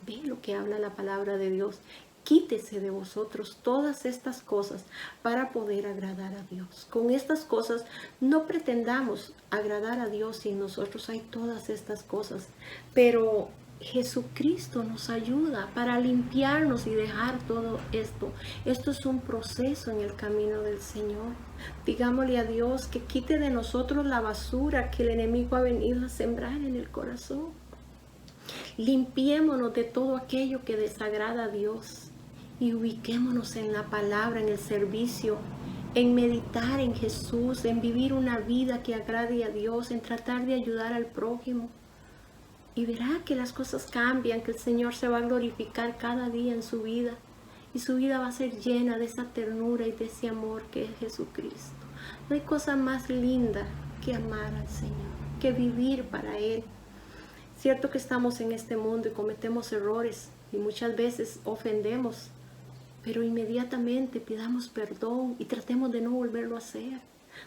¿Ve lo que habla la palabra de Dios? Quítese de vosotros todas estas cosas para poder agradar a Dios. Con estas cosas no pretendamos agradar a Dios si en nosotros hay todas estas cosas. Pero Jesucristo nos ayuda para limpiarnos y dejar todo esto. Esto es un proceso en el camino del Señor. Digámosle a Dios que quite de nosotros la basura que el enemigo ha venido a sembrar en el corazón. Limpiémonos de todo aquello que desagrada a Dios. Y ubiquémonos en la palabra, en el servicio, en meditar en Jesús, en vivir una vida que agrade a Dios, en tratar de ayudar al prójimo. Y verá que las cosas cambian, que el Señor se va a glorificar cada día en su vida. Y su vida va a ser llena de esa ternura y de ese amor que es Jesucristo. No hay cosa más linda que amar al Señor, que vivir para Él. Cierto que estamos en este mundo y cometemos errores y muchas veces ofendemos. Pero inmediatamente pidamos perdón y tratemos de no volverlo a hacer.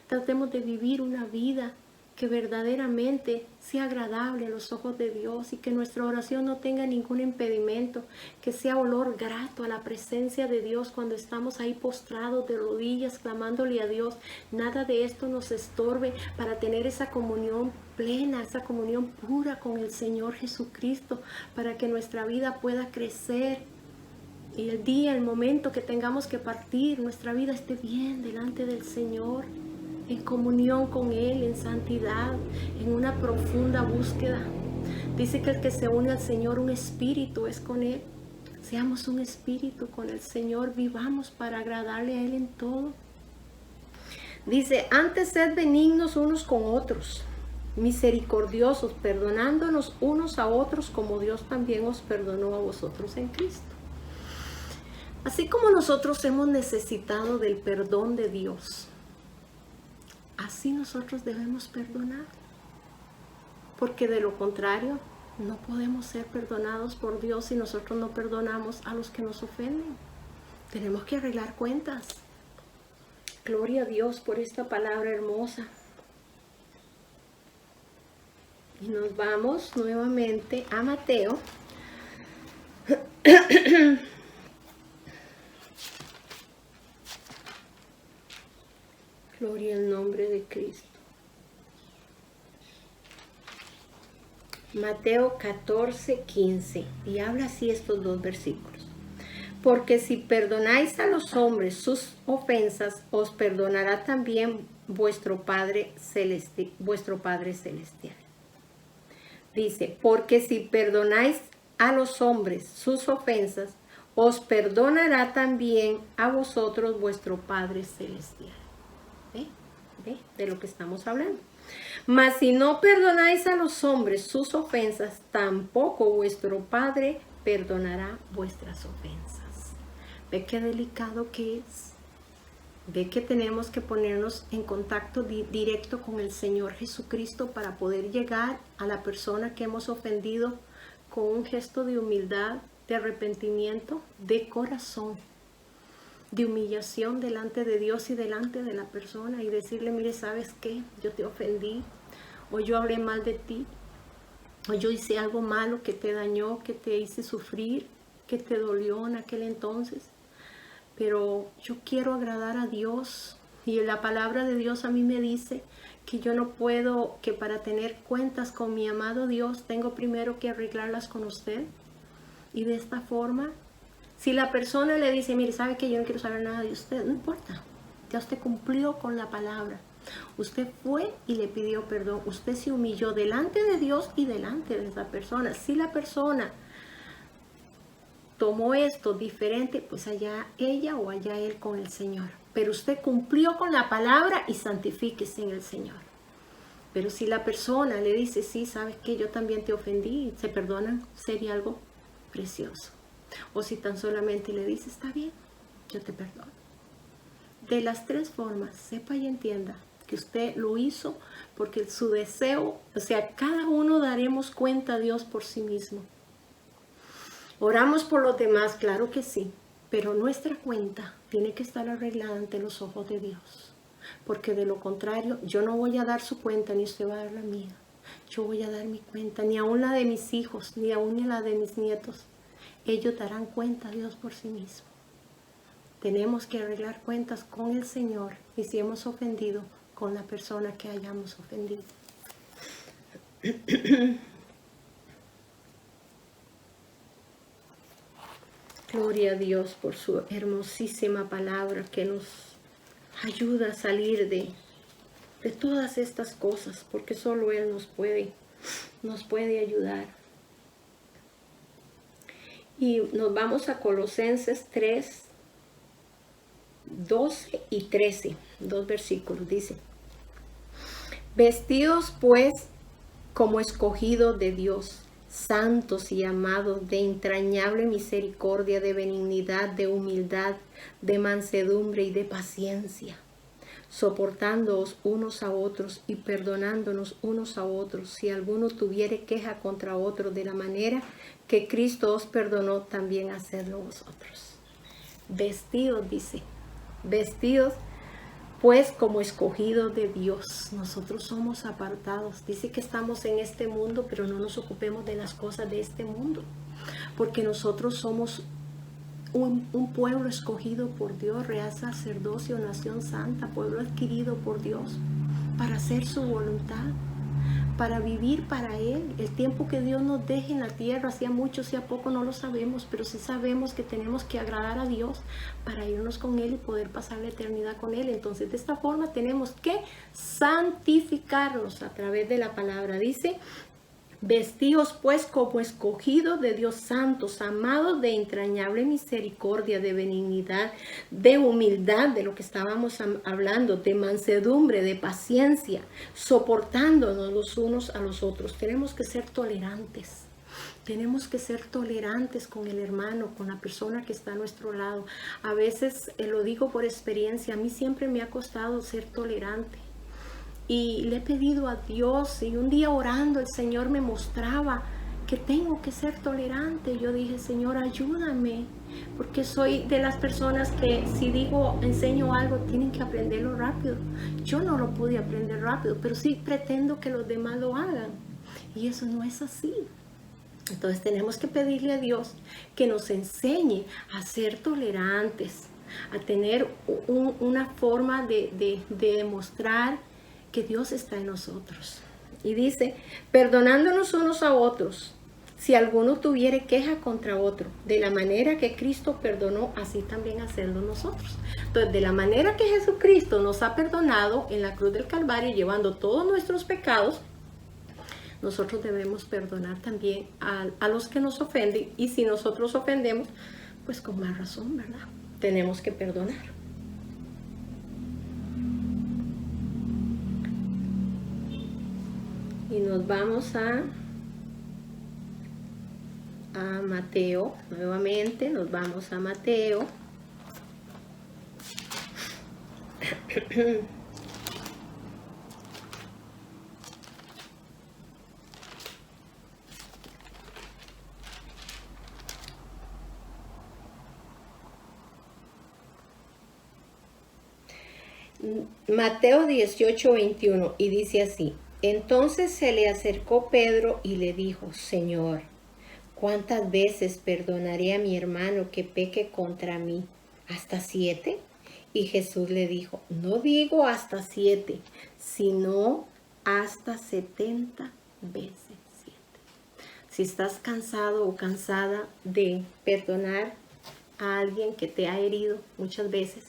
Tratemos de vivir una vida que verdaderamente sea agradable a los ojos de Dios y que nuestra oración no tenga ningún impedimento, que sea olor grato a la presencia de Dios cuando estamos ahí postrados de rodillas clamándole a Dios. Nada de esto nos estorbe para tener esa comunión plena, esa comunión pura con el Señor Jesucristo, para que nuestra vida pueda crecer. Y el día, el momento que tengamos que partir, nuestra vida esté bien delante del Señor, en comunión con Él, en santidad, en una profunda búsqueda. Dice que el que se une al Señor, un espíritu es con Él. Seamos un espíritu con el Señor, vivamos para agradarle a Él en todo. Dice, antes sed benignos unos con otros, misericordiosos, perdonándonos unos a otros como Dios también os perdonó a vosotros en Cristo. Así como nosotros hemos necesitado del perdón de Dios, así nosotros debemos perdonar. Porque de lo contrario, No podemos ser perdonados por Dios si nosotros no perdonamos a los que nos ofenden. Tenemos que arreglar cuentas. Gloria a Dios por esta palabra hermosa. Y nos vamos nuevamente a Mateo. Gloria al nombre de Cristo. Mateo 14:15. Y habla así estos dos versículos. Porque si perdonáis a los hombres sus ofensas, os perdonará también vuestro Padre Celestial. Dice, porque si perdonáis a los hombres sus ofensas, os perdonará también a vosotros vuestro Padre Celestial. ¿Ve? De lo que estamos hablando. Mas si no perdonáis a los hombres sus ofensas, tampoco vuestro Padre perdonará vuestras ofensas. ¿Ve qué delicado que es? Ve que tenemos que ponernos en contacto directo con el Señor Jesucristo para poder llegar a la persona que hemos ofendido con un gesto de humildad, de arrepentimiento, de corazón, de humillación delante de Dios y delante de la persona y decirle, mire, ¿sabes qué? Yo te ofendí, o yo hablé mal de ti, o yo hice algo malo que te dañó, que te hice sufrir, que te dolió en aquel entonces. Pero yo quiero agradar a Dios y la palabra de Dios a mí me dice que yo no puedo, que para tener cuentas con mi amado Dios tengo primero que arreglarlas con usted. Y de esta forma, si la persona le dice, mire, sabe que yo no quiero saber nada de usted, no importa, ya usted cumplió con la palabra. Usted fue y le pidió perdón, usted se humilló delante de Dios y delante de esa persona. Si la persona tomó esto diferente, pues allá ella o allá él con el Señor. Pero usted cumplió con la palabra y santifíquese en el Señor. Pero si la persona le dice, sí, sabes que yo también te ofendí, se perdonan, sería algo precioso. O si tan solamente le dice, está bien, yo te perdono. De las tres formas, sepa y entienda que usted lo hizo porque su deseo, o sea, cada uno daremos cuenta a Dios por sí mismo. Oramos por los demás, claro que sí, pero nuestra cuenta tiene que estar arreglada ante los ojos de Dios, porque de lo contrario yo no voy a dar su cuenta ni usted va a dar la mía. Yo voy a dar mi cuenta, ni aún la de mis hijos, ni aún la de mis nietos. Ellos darán cuenta a Dios por sí mismo. Tenemos que arreglar cuentas con el Señor y si hemos ofendido, con la persona que hayamos ofendido. Gloria a Dios por su hermosísima palabra que nos ayuda a salir de todas estas cosas, porque solo Él nos puede ayudar. Y nos vamos a Colosenses 3, 12 y 13, dos versículos, dice: Vestidos pues como escogidos de Dios, santos y amados, de entrañable misericordia, de benignidad, de humildad, de mansedumbre y de paciencia, soportándoos unos a otros y perdonándonos unos a otros, si alguno tuviere queja contra otro, de la manera que Cristo os perdonó, también hacedlo vosotros. Vestidos, dice, vestidos pues como escogidos de Dios. Nosotros somos apartados. Dice que estamos en este mundo, pero no nos ocupemos de las cosas de este mundo, porque nosotros somos un pueblo escogido por Dios, real sacerdocio, nación santa, pueblo adquirido por Dios, para hacer su voluntad, para vivir para Él. El tiempo que Dios nos deje en la tierra, sea mucho, sea poco, no lo sabemos, pero sí sabemos que tenemos que agradar a Dios para irnos con Él y poder pasar la eternidad con Él. Entonces, de esta forma tenemos que santificarnos a través de la palabra. Dice: Vestidos pues como escogidos de Dios, santos, amados, de entrañable misericordia, de benignidad, de humildad, de lo que estábamos hablando, de mansedumbre, de paciencia, soportándonos los unos a los otros. Tenemos que ser tolerantes. Tenemos que ser tolerantes con el hermano, con la persona que está a nuestro lado. A veces, lo digo por experiencia, a mí siempre me ha costado ser tolerante. Y le he pedido a Dios, y un día orando el Señor me mostraba que tengo que ser tolerante. Yo dije, Señor, ayúdame, porque soy de las personas que si digo, enseño algo, tienen que aprenderlo rápido. Yo no lo pude aprender rápido, pero sí pretendo que los demás lo hagan. Y eso no es así. Entonces tenemos que pedirle a Dios que nos enseñe a ser tolerantes, a tener una forma de demostrar que Dios está en nosotros. Y dice, perdonándonos unos a otros, si alguno tuviere queja contra otro, de la manera que Cristo perdonó, así también hacerlo nosotros. Entonces, de la manera que Jesucristo nos ha perdonado en la cruz del Calvario, llevando todos nuestros pecados, nosotros debemos perdonar también a los que nos ofenden. Y si nosotros ofendemos, pues con más razón, ¿verdad? Tenemos que perdonar. Y nos vamos a Mateo, nuevamente nos vamos a Mateo. Mateo 18:21, y dice así: entonces se le acercó Pedro y le dijo, Señor, ¿cuántas veces perdonaré a mi hermano que peque contra mí? ¿Hasta 7? Y Jesús le dijo, no digo hasta 7, sino hasta 70 veces 7. Si estás cansado o cansada de perdonar a alguien que te ha herido muchas veces,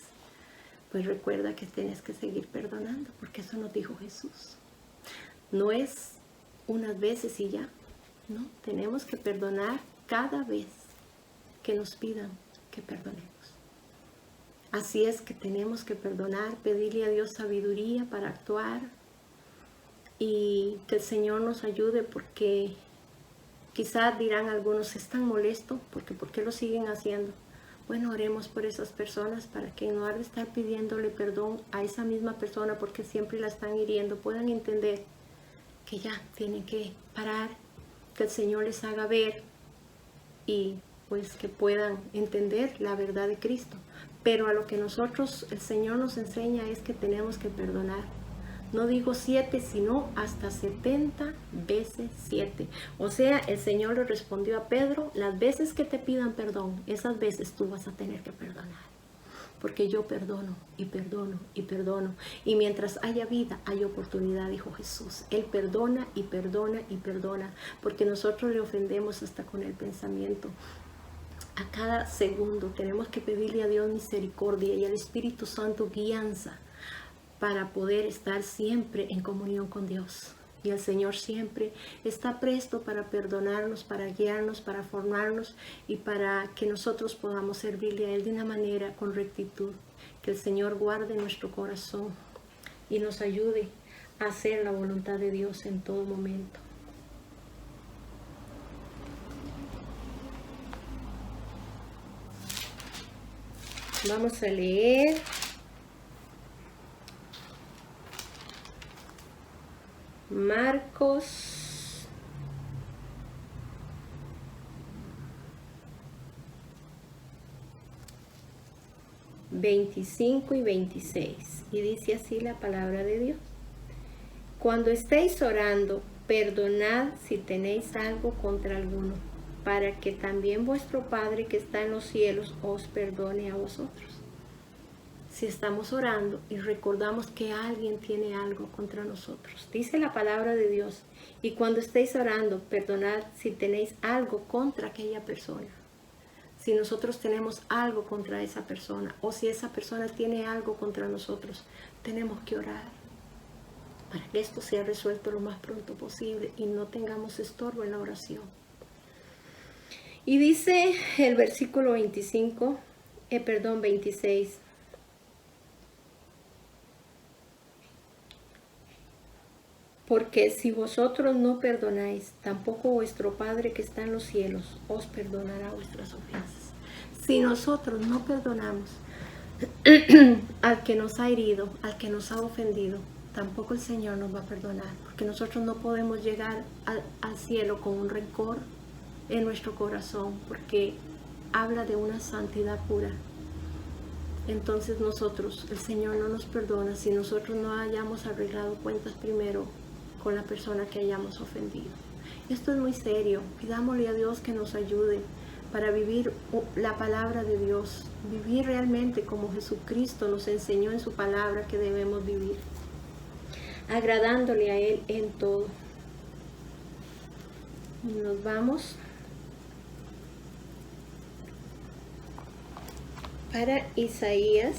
pues recuerda que tienes que seguir perdonando, porque eso nos dijo Jesús. No es unas veces y ya, no, tenemos que perdonar cada vez que nos pidan que perdonemos. Así es que tenemos que perdonar, pedirle a Dios sabiduría para actuar y que el Señor nos ayude, porque quizás dirán algunos, están molestos porque ¿por qué lo siguen haciendo? Bueno, oremos por esas personas para que en lugar de estar pidiéndole perdón a esa misma persona porque siempre la están hiriendo, puedan entender que ya tienen que parar, que el Señor les haga ver y pues que puedan entender la verdad de Cristo. Pero a lo que nosotros, el Señor nos enseña es que tenemos que perdonar. No digo 7, sino hasta 70 veces 7. O sea, el Señor le respondió a Pedro, las veces que te pidan perdón, esas veces tú vas a tener que perdonar. Porque yo perdono y perdono y perdono. Y mientras haya vida, hay oportunidad, dijo Jesús. Él perdona y perdona y perdona. Porque nosotros le ofendemos hasta con el pensamiento. A cada segundo tenemos que pedirle a Dios misericordia y al Espíritu Santo guianza para poder estar siempre en comunión con Dios. Y el Señor siempre está presto para perdonarnos, para guiarnos, para formarnos y para que nosotros podamos servirle a Él de una manera con rectitud. Que el Señor guarde nuestro corazón y nos ayude a hacer la voluntad de Dios en todo momento. Vamos a leer Marcos 25 y 26. Y dice así la palabra de Dios. Cuando estéis orando, perdonad si tenéis algo contra alguno, para que también vuestro Padre que está en los cielos os perdone a vosotros. Si estamos orando y recordamos que alguien tiene algo contra nosotros, dice la palabra de Dios, y cuando estéis orando, perdonad si tenéis algo contra aquella persona. Si nosotros tenemos algo contra esa persona, o si esa persona tiene algo contra nosotros, tenemos que orar para que esto sea resuelto lo más pronto posible y no tengamos estorbo en la oración. Y dice el versículo 26. Porque si vosotros no perdonáis, tampoco vuestro Padre que está en los cielos os perdonará vuestras ofensas. Si nosotros no perdonamos al que nos ha herido, al que nos ha ofendido, tampoco el Señor nos va a perdonar, porque nosotros no podemos llegar al cielo con un rencor en nuestro corazón, porque habla de una santidad pura. Entonces el Señor no nos perdona si nosotros no hayamos arreglado cuentas primero con la persona que hayamos ofendido. Esto es muy serio. Pidámosle a Dios que nos ayude para vivir la palabra de Dios, vivir realmente como Jesucristo nos enseñó en su palabra que debemos vivir, agradándole a Él en todo. Y nos vamos para Isaías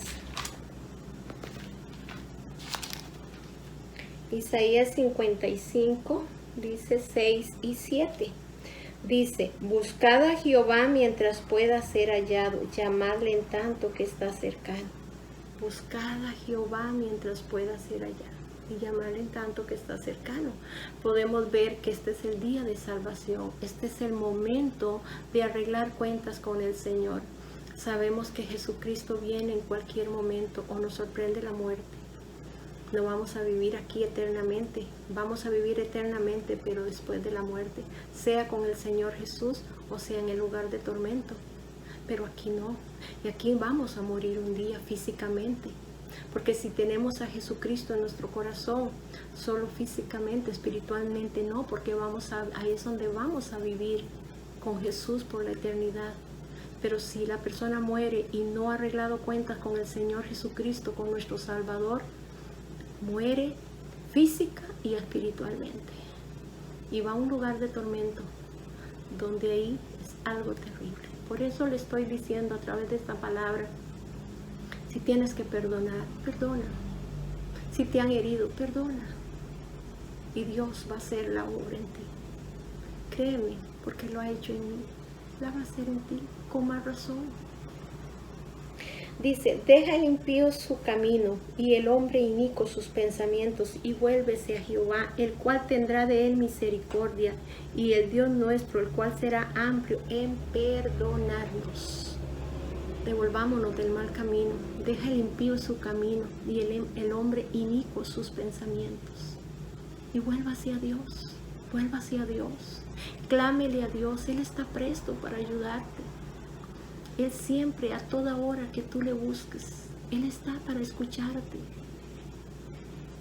55, dice 6 y 7. Dice: buscad a Jehová mientras pueda ser hallado, llamadle en tanto que está cercano. Buscad a Jehová mientras pueda ser hallado y llamarle en tanto que está cercano. Podemos ver que este es el día de salvación, este es el momento de arreglar cuentas con el Señor. Sabemos que Jesucristo viene en cualquier momento o nos sorprende la muerte. No vamos a vivir aquí eternamente, vamos a vivir eternamente, pero después de la muerte, sea con el Señor Jesús o sea en el lugar de tormento. Pero aquí no, y aquí vamos a morir un día físicamente, porque si tenemos a Jesucristo en nuestro corazón, solo físicamente, espiritualmente no, porque ahí es donde vamos a vivir con Jesús por la eternidad. Pero si la persona muere y no ha arreglado cuentas con el Señor Jesucristo, con nuestro Salvador, muere física y espiritualmente. Y va a un lugar de tormento, donde ahí es algo terrible. Por eso le estoy diciendo a través de esta palabra, si tienes que perdonar, perdona. Si te han herido, perdona. Y Dios va a hacer la obra en ti. Créeme, porque lo ha hecho en mí. La va a hacer en ti, con más razón. Dice: deja el impío su camino y el hombre inicuo sus pensamientos, y vuélvese a Jehová, el cual tendrá de él misericordia, y el Dios nuestro, el cual será amplio en perdonarnos. Devolvámonos del mal camino. Deja el impío su camino y el hombre inicuo sus pensamientos. Y vuélvase a Dios. Vuélvase a Dios. Clámele a Dios. Él está presto para ayudarte. Él siempre, a toda hora que tú le busques, Él está para escucharte.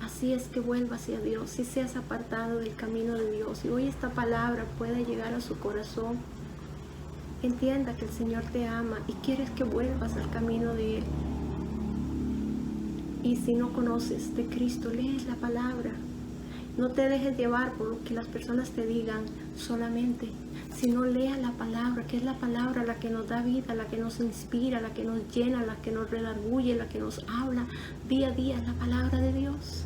Así es que vuélvase a Dios. Si seas apartado del camino de Dios y hoy esta palabra pueda llegar a su corazón, entienda que el Señor te ama y quieres que vuelvas al camino de Él. Y si no conoces de Cristo, lees la palabra. No te dejes llevar por lo que las personas te digan solamente, sino lea la palabra, que es la palabra la que nos da vida, la que nos inspira, la que nos llena, la que nos redarguye, la que nos habla día a día, la palabra de Dios.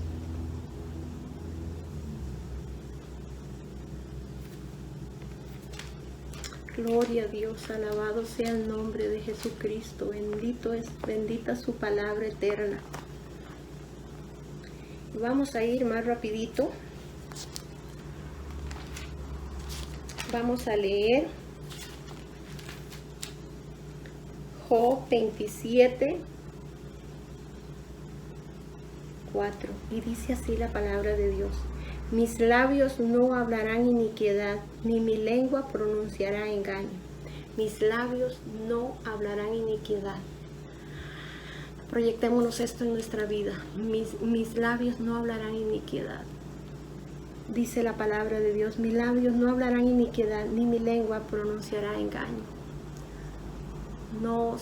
Gloria a Dios, alabado sea el nombre de Jesucristo, bendita su palabra eterna. Vamos a ir más rapidito. Vamos a leer Job 27, 4. Y dice así la palabra de Dios: mis labios no hablarán iniquidad, ni mi lengua pronunciará engaño. Mis labios no hablarán iniquidad. Proyectémonos esto en nuestra vida. Mis labios no hablarán iniquidad. Dice la palabra de Dios: mis labios no hablarán iniquidad, ni mi lengua pronunciará engaño. No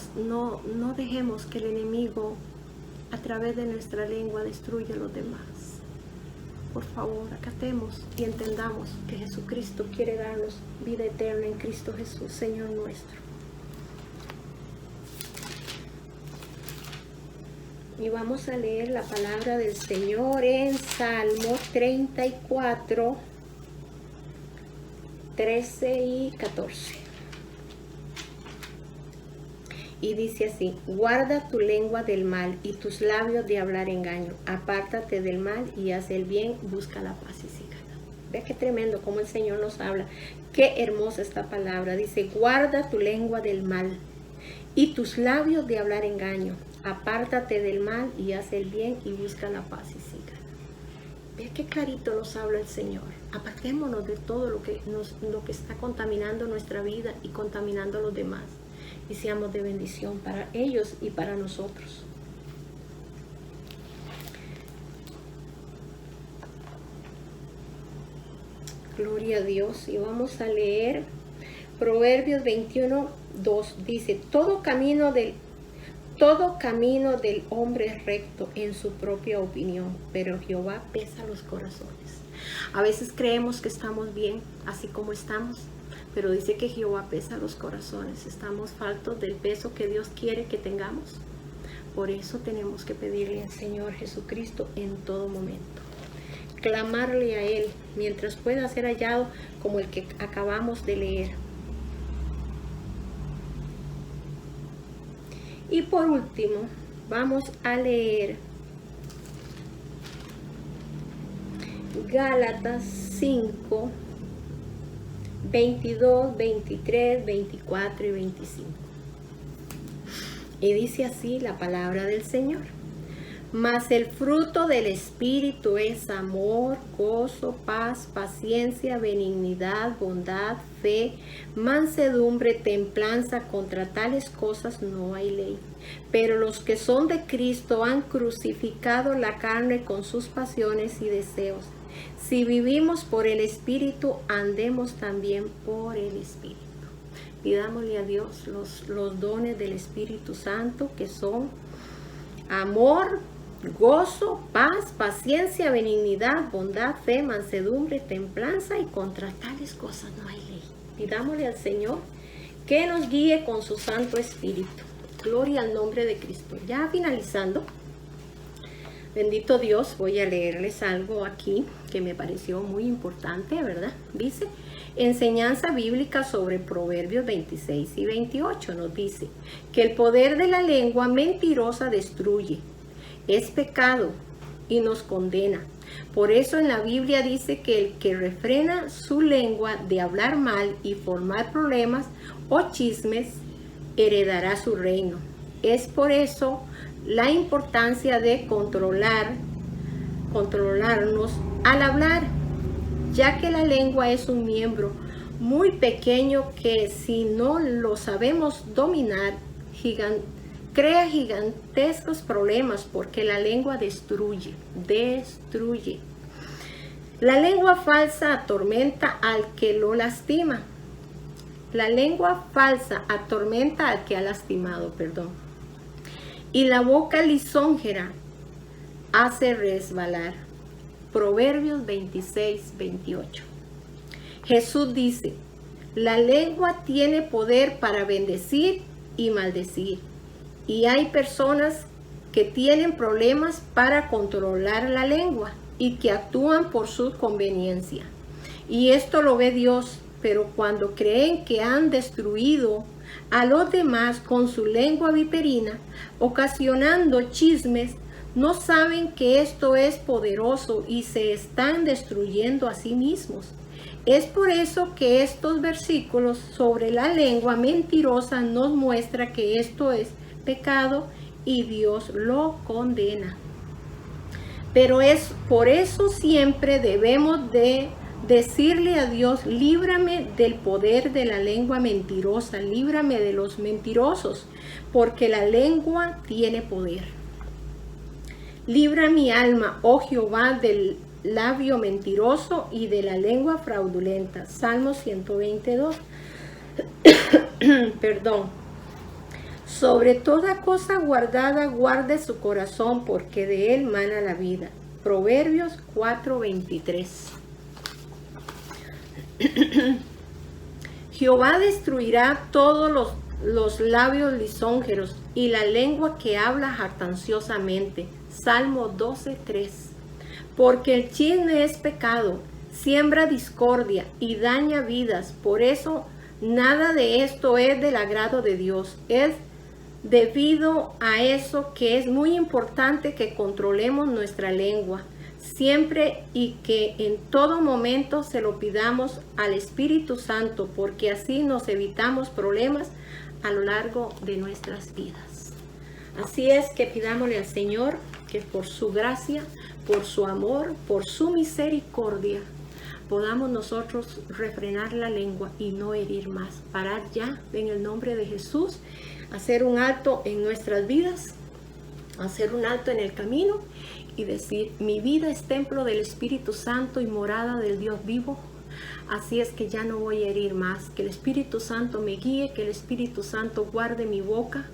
dejemos que el enemigo a través de nuestra lengua destruya a los demás. Por favor, acatemos y entendamos que Jesucristo quiere darnos vida eterna en Cristo Jesús, Señor nuestro. Y vamos a leer la palabra del Señor en Salmo 34, 13 y 14. Y dice así: guarda tu lengua del mal y tus labios de hablar engaño. Apártate del mal y haz el bien, busca la paz y sígala. Vea qué tremendo cómo el Señor nos habla. Qué hermosa esta palabra. Dice: guarda tu lengua del mal y tus labios de hablar engaño. Apártate del mal y haz el bien y busca la paz y sígala. Ve qué clarito nos habla el Señor. Apartémonos de todo lo que está contaminando nuestra vida y contaminando a los demás. Y seamos de bendición para ellos y para nosotros. Gloria a Dios. Y vamos a leer Proverbios 21:2. Dice, todo camino del hombre es recto en su propia opinión, pero Jehová pesa los corazones. A veces creemos que estamos bien, así como estamos, pero dice que Jehová pesa los corazones. Estamos faltos del peso que Dios quiere que tengamos. Por eso tenemos que pedirle al Señor Jesucristo en todo momento. Clamarle a Él mientras pueda ser hallado, como el que acabamos de leer. Y por último, vamos a leer Gálatas 5, 22, 23, 24 y 25. Y dice así la palabra del Señor. Mas el fruto del Espíritu es amor, gozo, paz, paciencia, benignidad, bondad, fe, mansedumbre, templanza. Contra tales cosas no hay ley. Pero los que son de Cristo han crucificado la carne con sus pasiones y deseos. Si vivimos por el Espíritu, andemos también por el Espíritu. Pidámosle a Dios los dones del Espíritu Santo, que son amor, gozo, paz, paciencia, benignidad, bondad, fe, mansedumbre, templanza, y contra tales cosas no hay ley. Pidámosle al Señor que nos guíe con su Santo Espíritu. Gloria al nombre de Cristo. Ya finalizando, bendito Dios, voy a leerles algo aquí que me pareció muy importante, ¿verdad? Dice, enseñanza bíblica sobre Proverbios 26 y 28. Nos dice que el poder de la lengua mentirosa destruye, es pecado y nos condena. Por eso en la Biblia dice que el que refrena su lengua de hablar mal y formar problemas o chismes, heredará su reino. Es por eso la importancia de controlarnos al hablar, ya que la lengua es un miembro muy pequeño que, si no lo sabemos dominar, crea gigantescos problemas, porque la lengua destruye. La lengua falsa atormenta al que lo lastima. La lengua falsa atormenta al que ha lastimado, y la boca lisonjera hace resbalar. Proverbios 26, 28. Jesús dice, la lengua tiene poder para bendecir y maldecir. Y hay personas que tienen problemas para controlar la lengua y que actúan por su conveniencia. Y esto lo ve Dios, pero cuando creen que han destruido a los demás con su lengua viperina, ocasionando chismes, no saben que esto es poderoso y se están destruyendo a sí mismos. Es por eso que estos versículos sobre la lengua mentirosa nos muestra que esto es pecado y Dios lo condena. Pero es por eso siempre debemos de decirle a Dios, líbrame del poder de la lengua mentirosa, líbrame de los mentirosos, porque la lengua tiene poder. Libra mi alma, oh Jehová, del labio mentiroso y de la lengua fraudulenta. Salmo 122. Sobre toda cosa guardada, guarde su corazón, porque de él mana la vida. Proverbios 4:23. Jehová destruirá todos los labios lisonjeros y la lengua que habla jactanciosamente. Salmo 12:3. Porque el chisme es pecado, siembra discordia y daña vidas. Por eso nada de esto es del agrado de Dios. Es debido a eso que es muy importante que controlemos nuestra lengua siempre y que en todo momento se lo pidamos al Espíritu Santo, porque así nos evitamos problemas a lo largo de nuestras vidas. Así es que pidámosle al Señor que por su gracia, por su amor, por su misericordia, podamos nosotros refrenar la lengua y no herir más. Parar ya en el nombre de Jesús, hacer un alto en nuestras vidas, hacer un alto en el camino y decir: mi vida es templo del Espíritu Santo y morada del Dios vivo. Así es que ya no voy a herir más. Que el Espíritu Santo me guíe, que el Espíritu Santo guarde mi boca.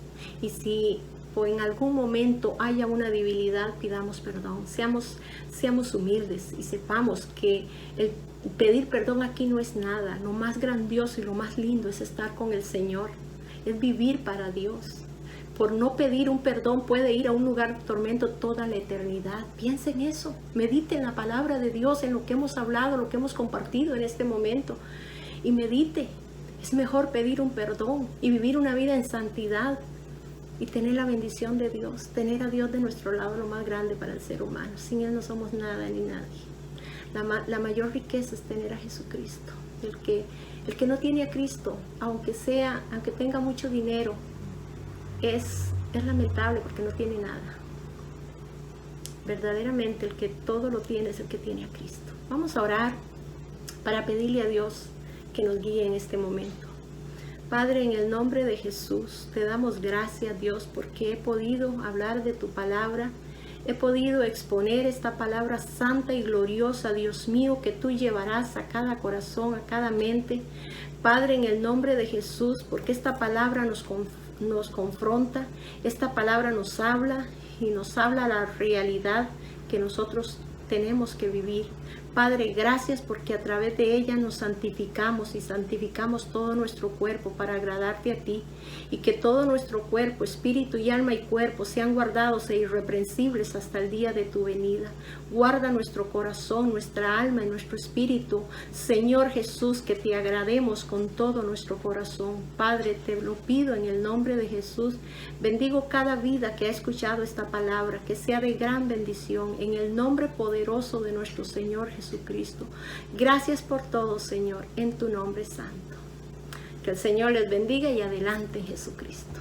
Y si en algún momento haya una debilidad, pidamos perdón. Seamos humildes y sepamos que el pedir perdón aquí no es nada. Lo más grandioso y lo más lindo es estar con el Señor. Es vivir para Dios. Por no pedir un perdón puede ir a un lugar de tormento toda la eternidad. Piensa en eso, medite en la palabra de Dios, en lo que hemos hablado, lo que hemos compartido en este momento. Y medite, es mejor pedir un perdón y vivir una vida en santidad y tener la bendición de Dios, tener a Dios de nuestro lado, lo más grande para el ser humano. Sin Él no somos nada ni nadie. La mayor riqueza es tener a Jesucristo. El que no tiene a Cristo, aunque tenga mucho dinero, es lamentable porque no tiene nada. Verdaderamente el que todo lo tiene es el que tiene a Cristo. Vamos a orar para pedirle a Dios que nos guíe en este momento. Padre, en el nombre de Jesús, te damos gracias, Dios, porque he podido hablar de tu palabra. He podido exponer esta palabra santa y gloriosa, Dios mío, que tú llevarás a cada corazón, a cada mente. Padre, en el nombre de Jesús, porque esta palabra nos confronta, esta palabra nos habla y nos habla la realidad que nosotros tenemos que vivir. Padre, gracias porque a través de ella nos santificamos y santificamos todo nuestro cuerpo para agradarte a ti, y que todo nuestro cuerpo, espíritu y alma y cuerpo sean guardados e irreprensibles hasta el día de tu venida. Guarda nuestro corazón, nuestra alma y nuestro espíritu, Señor Jesús, que te agrademos con todo nuestro corazón. Padre, te lo pido en el nombre de Jesús. Bendigo cada vida que ha escuchado esta palabra, que sea de gran bendición, en el nombre poderoso de nuestro Señor Jesucristo. Gracias por todo, Señor, en tu nombre santo. Que el Señor les bendiga y adelante en Jesucristo.